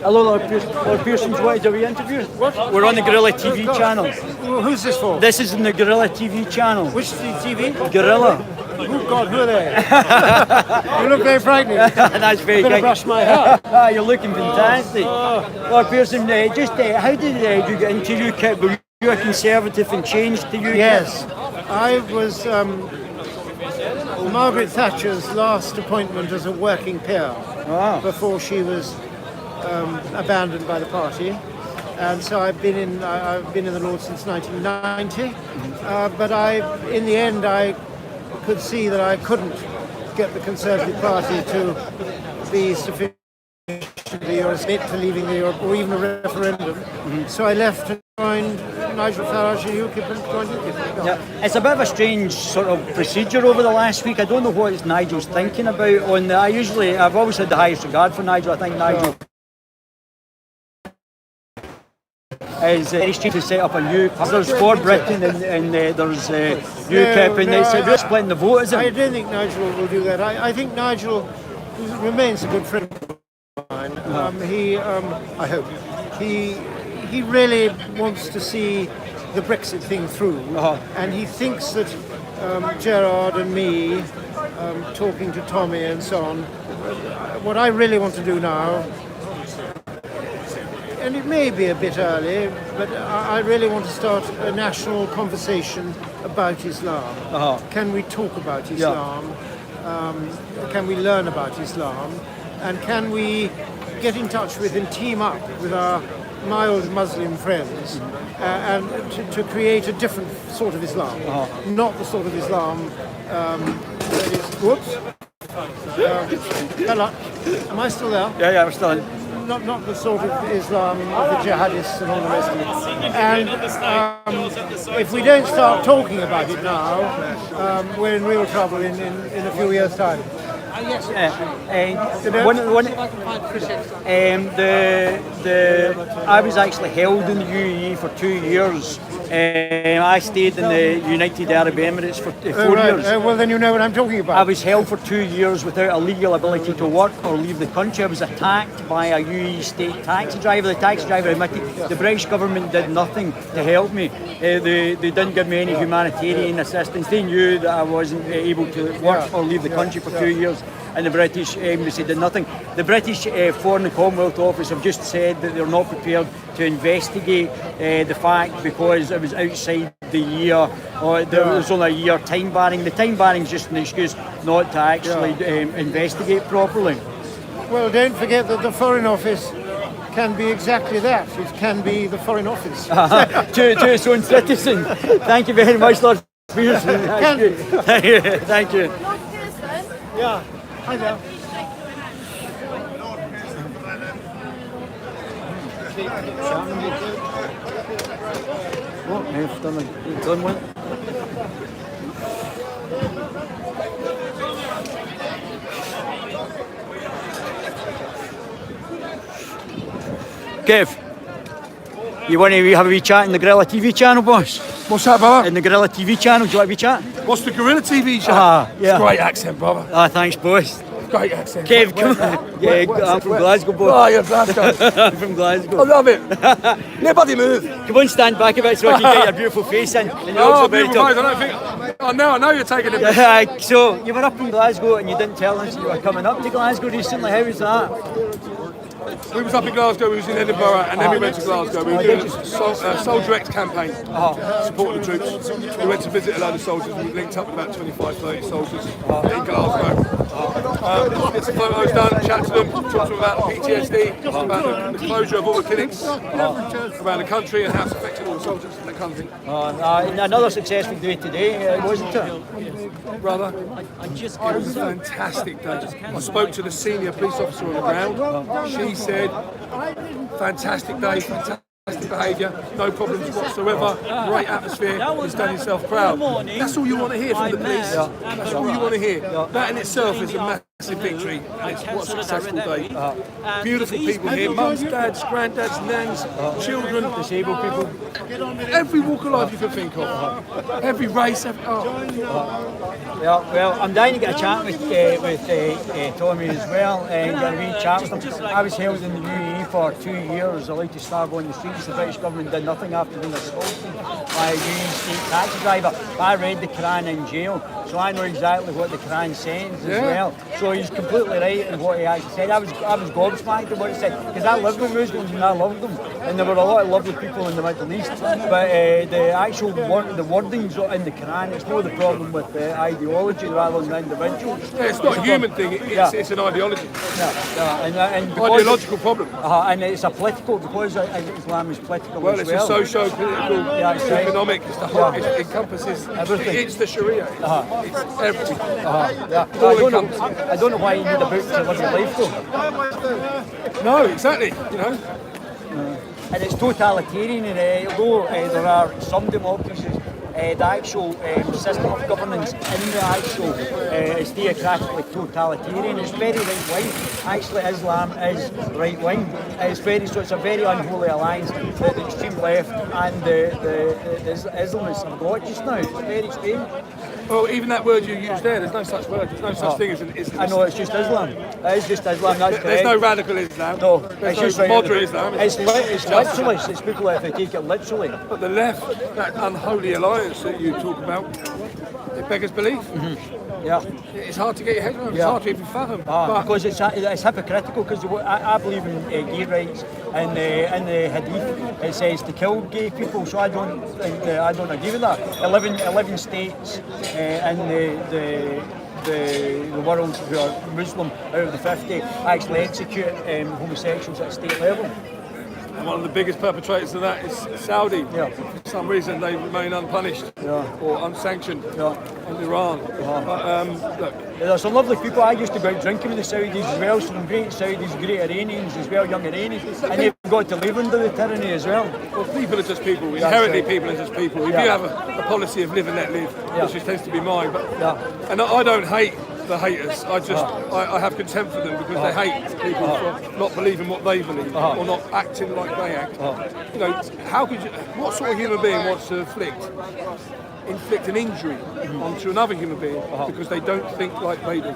Hello, Lord Pearson's wanted to re-interview. What? We're on the Guerilla TV channel. Who's this for? This is in the Guerilla TV channel. Which TV? Guerilla. Oh God, who are they? You look very frightening. That's very I'm good. gonna brush my hair. You're looking fantastic. Lord Pearson, how did you get into UKIP? Were you a Conservative and changed to UKIP? Yes, I was Margaret Thatcher's last appointment as a working peer before she was abandoned by the party, and so I've been in the Lords since 1990. But in the end, I could see that I couldn't get the Conservative Party to be sufficiently or admit to leaving the Europe or even a referendum. So I left and joined Nigel Farage and UKIP and joined UKIP. Yeah. It's a bit of a strange sort of procedure over the last week. I don't know what Nigel's thinking about. I've always had the highest regard for Nigel. I think Nigel is very strange to set up a new. There's for Britain and there's UKIP, and they said we're splitting the vote, isn't it? I don't think Nigel will do that. I think Nigel remains a good friend of mine. I hope he really wants to see the Brexit thing through, and he thinks that Gerard and me talking to Tommy and so on. What I really want to do now, and it may be a bit early, but I really want to start a national conversation about Islam. Can we talk about Islam? Can we learn about Islam? And can we get in touch with and team up with our mild Muslim friends and to create a different sort of Islam? Not the sort of Islam that is... Whoops. Hello. Am I still there? Yeah, I'm still in. Not the sort of Islam of the jihadists and all the rest of it. And if we don't start talking about it now, we're in real trouble in a few years' time. Yes. I was actually held in the UAE for 2 years. I stayed in the United Arab Emirates for 4 years. Well, then you know what I'm talking about. I was held for 2 years without a legal ability to work or leave the country. I was attacked by a UAE state taxi driver. The taxi driver admitted the British government did nothing to help me. They didn't give me any humanitarian assistance. They knew that I wasn't able to work or leave the country for 2 years. And the British Embassy did nothing. The British Foreign and Commonwealth Office have just said that they're not prepared to investigate the fact because it was outside the year, or there was only a year time barring. The time barring is just an excuse not to actually investigate properly. Well, don't forget that the Foreign Office can be exactly that. It can be the Foreign Office. To its own citizen. Thank you very much, Lord Pearson. Thank you. Thank you. Yeah. Hi there. Oh, I've done one. Kev, you want to have a wee chat in the Guerilla TV channel, boss? What's that, brother? In the Guerilla TV channel, do you like a wee chat? What's the Guerilla TV channel? Yeah. It's a great accent, brother. Thanks, boss. Great accent. Kev, come on. Yeah, I'm from Glasgow, boss. Oh, you're Glasgow. I'm from Glasgow. I love it. Nobody move. Come on, stand back a bit so I can get your beautiful face in. And Oh, beautiful face. I don't think... Oh, no, I know you're taking it. So, you were up in Glasgow and you didn't tell us you were coming up to Glasgow recently. How was that? We was up in Glasgow, we was in Edinburgh, and then we went to Glasgow. We were doing a Soldier X campaign, supporting the troops. We went to visit a load of soldiers. We linked up with about 25, 30 soldiers in Glasgow. Get some photos done, chat to them, talk to them about PTSD, about the closure of all the clinics around the country and how it's affected all the soldiers and that kind of thing. Another successful day today, wasn't it? Brother, it was a fantastic day. I spoke to the senior police officer on the ground. She said, fantastic day, fantastic behaviour, no problems whatsoever, great atmosphere, he's done himself proud. That's all you want to hear from the police. That's all you want to hear. That in itself is a massive victory, and it's what a successful day. Beautiful people here, mums, dads, granddads, nans, children, disabled people, every walk of life you can think of, every race, Yeah, well, I'm dying to get a chat with Tommy as well and get a wee chat with him. I was held in the UAE for 2 years, allowed to starve on the streets. The British government did nothing after being assaulted by a UAE state taxi driver. I read the Quran in jail, so I know exactly what the Quran says as well. So he's completely right in what he actually said. I was gobsmacked at what he said, because I live with Muslims and I love them, and there were a lot of lovely people in the Middle East. But the actual the wordings in the Quran, it's more the problem with the ideology rather than the individual. Yeah, it's not a human thing, it's an ideology. And ideological problem. And it's a political, because Islam is political well, as it's well. a socio-political, it's economic, it's the whole, it encompasses everything. It's the Sharia, it's everything. I don't know why you need a book to live your life though. No, exactly, you know. And it's totalitarian, and although there are some democracies, the actual system of governance in the actual is theocratically totalitarian. It's very right wing. Actually, Islam is right wing. So it's a very unholy alliance that the extreme left and the Islamists have got just now. It's very strange. Well, even that word you used there, there's no such word. There's no such thing as an Islam. I know, it's just Islam. It is just Islam, that's correct. There's no radical Islam. No, there's it's no just moderate Islam. It's literalist. It's people if they take it literally. But the left, that unholy alliance that you talk about, it beggars belief. Yeah. It's hard to get your head around. It's hard to even fathom. Because it's hypocritical, because I believe in gay rights, and in the Hadith it says to kill gay people, so I don't agree with that. 11 states in the world who are Muslim out of the 50 actually execute homosexuals at state level. And one of the biggest perpetrators of that is Saudi. For some reason they remain unpunished or unsanctioned in Iran. But, look, there's some lovely people. I used to go out drinking with the Saudis as well, some great Saudis, great Iranians as well, young Iranians, and they've got to live under the tyranny as well. Well, people are just people. Inherently, people are just people. If you have a policy of live and let live, which tends to be mine, but and I don't hate the haters. I have contempt for them because they hate people for not believing what they believe or not acting like they act. You know, how could you? What sort of human being wants to inflict an injury onto another human being because they don't think like they do?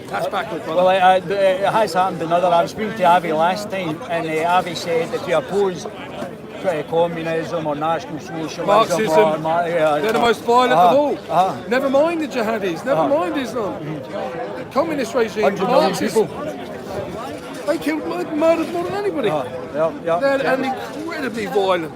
That's backward, brother. Well, it has happened another. I was speaking to Avi last time, and Avi said if you oppose communism or national socialism, Marxism, they're the most violent of all. Never mind the jihadis, never mind Islam. The communist regime, Marxists, they killed, murdered more than anybody. They're incredibly violent.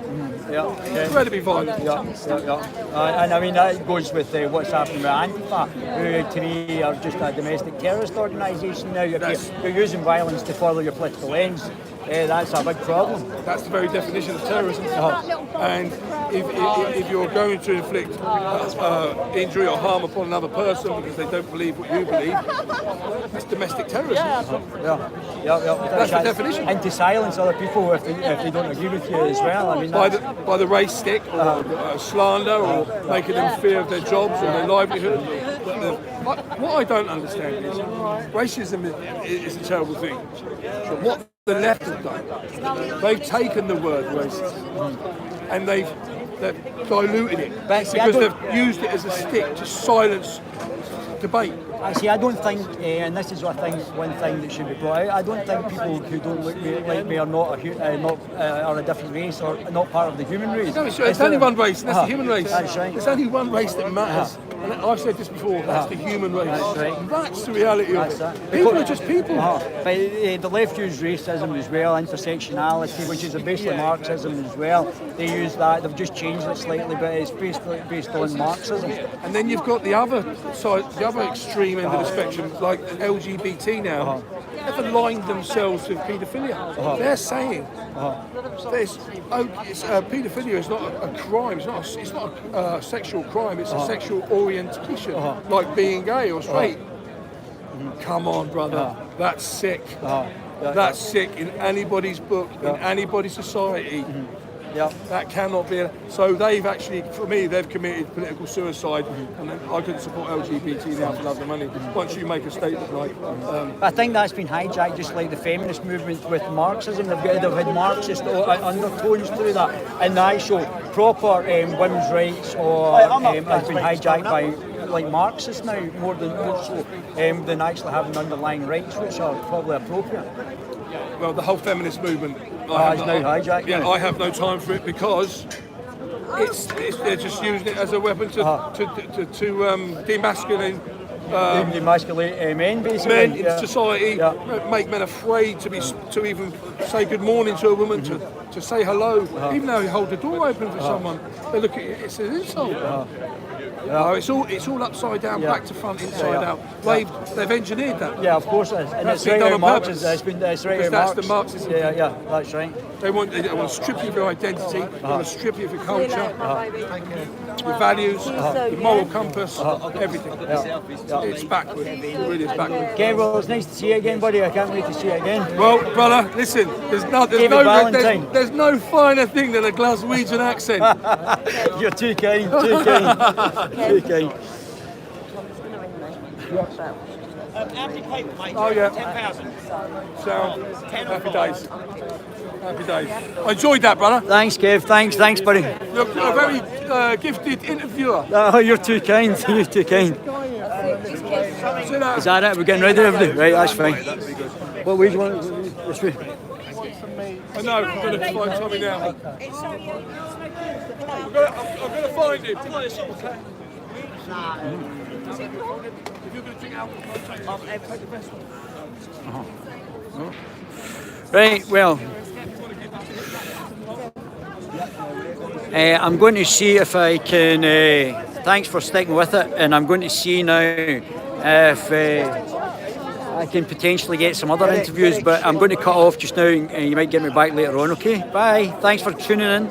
Incredibly violent. And I mean that goes with what's happening with Antifa, who to me are just a domestic terrorist organisation now. If you're using violence to further your political ends, that's a big problem. That's the very definition of terrorism. And if you're going to inflict injury or harm upon another person because they don't believe what you believe, that's domestic terrorism. That's the definition. And to silence other people if they don't agree with you as well. I mean, by the race stick or slander or making them fear of their jobs or their livelihood. What I don't understand is racism is a terrible thing. But what the left have done, they've taken the word racist and they've diluted it because they've used it as a stick to silence debate. See, I don't think, and this is what I think one thing that should be brought out. I don't think people who don't look like me are not are a different race or not part of the human race. No, it's only one race, and that's the human race. That's right. There's only one race that matters. And I've said this before, that's the human race. That's right. That's the reality of it. People are just people. But the left use racism as well, intersectionality, which is basically Marxism as well. They use that, they've just changed it slightly, but it's based on Marxism. And then you've got the other side, the other extreme end of the spectrum, like LGBT now. They've aligned themselves with paedophilia. They're saying paedophilia is not a crime. It's not a sexual crime. It's a sexual orientation, like being gay or straight. Come on, brother. That's sick. That's sick in anybody's book, in anybody's society. That cannot be. So they've actually, for me, they've committed political suicide, and I couldn't support LGBT now for love of money. Once you make a statement like, I think that's been hijacked, just like the feminist movement with Marxism. They've had Marxist undertones through that, and the actual proper women's rights has been hijacked by like Marxists now more so than actually having underlying rights, which are probably appropriate. Well, the whole feminist movement. Now hijacked. Yeah, I have no time for it because they're just using it as a weapon to demasculate men, basically. Men in society, make men afraid to even say good morning to a woman, to say hello, even though you hold the door open for someone. They look at it, it's an insult. No, it's all upside down, back to front, inside out. They've engineered that. Yeah, of course it is. And that's it's right done on Marxism. purpose. That's the Marxism. Yeah, that's right. They want to strip you of your identity, they want to strip you of your culture, your values, your moral compass, everything. It's backward. It really is backward. Okay, well, it's nice to see you again, buddy. I can't wait to see you again. Well, brother, listen, there's no finer thing than a Glaswegian accent. You're too kind, too kind. Too kind. Oh yeah. 10,000. So happy days. Happy days. I enjoyed that, brother. Thanks, Kev. Thanks, buddy. You're a very gifted interviewer. Oh, you're too kind. You're too kind. Is that it? We're getting ready, everybody? Right, that's fine. What way do you want? This way. I know. I'm going to find Tommy now. I'm going to find him. If you're going to drink alcohol, I'll take the best one. Right, well, I'm going to see if I can, thanks for sticking with it, and I'm going to see now if I can potentially get some other interviews, but I'm going to cut off just now and you might get me back later on, okay? Bye, thanks for tuning in.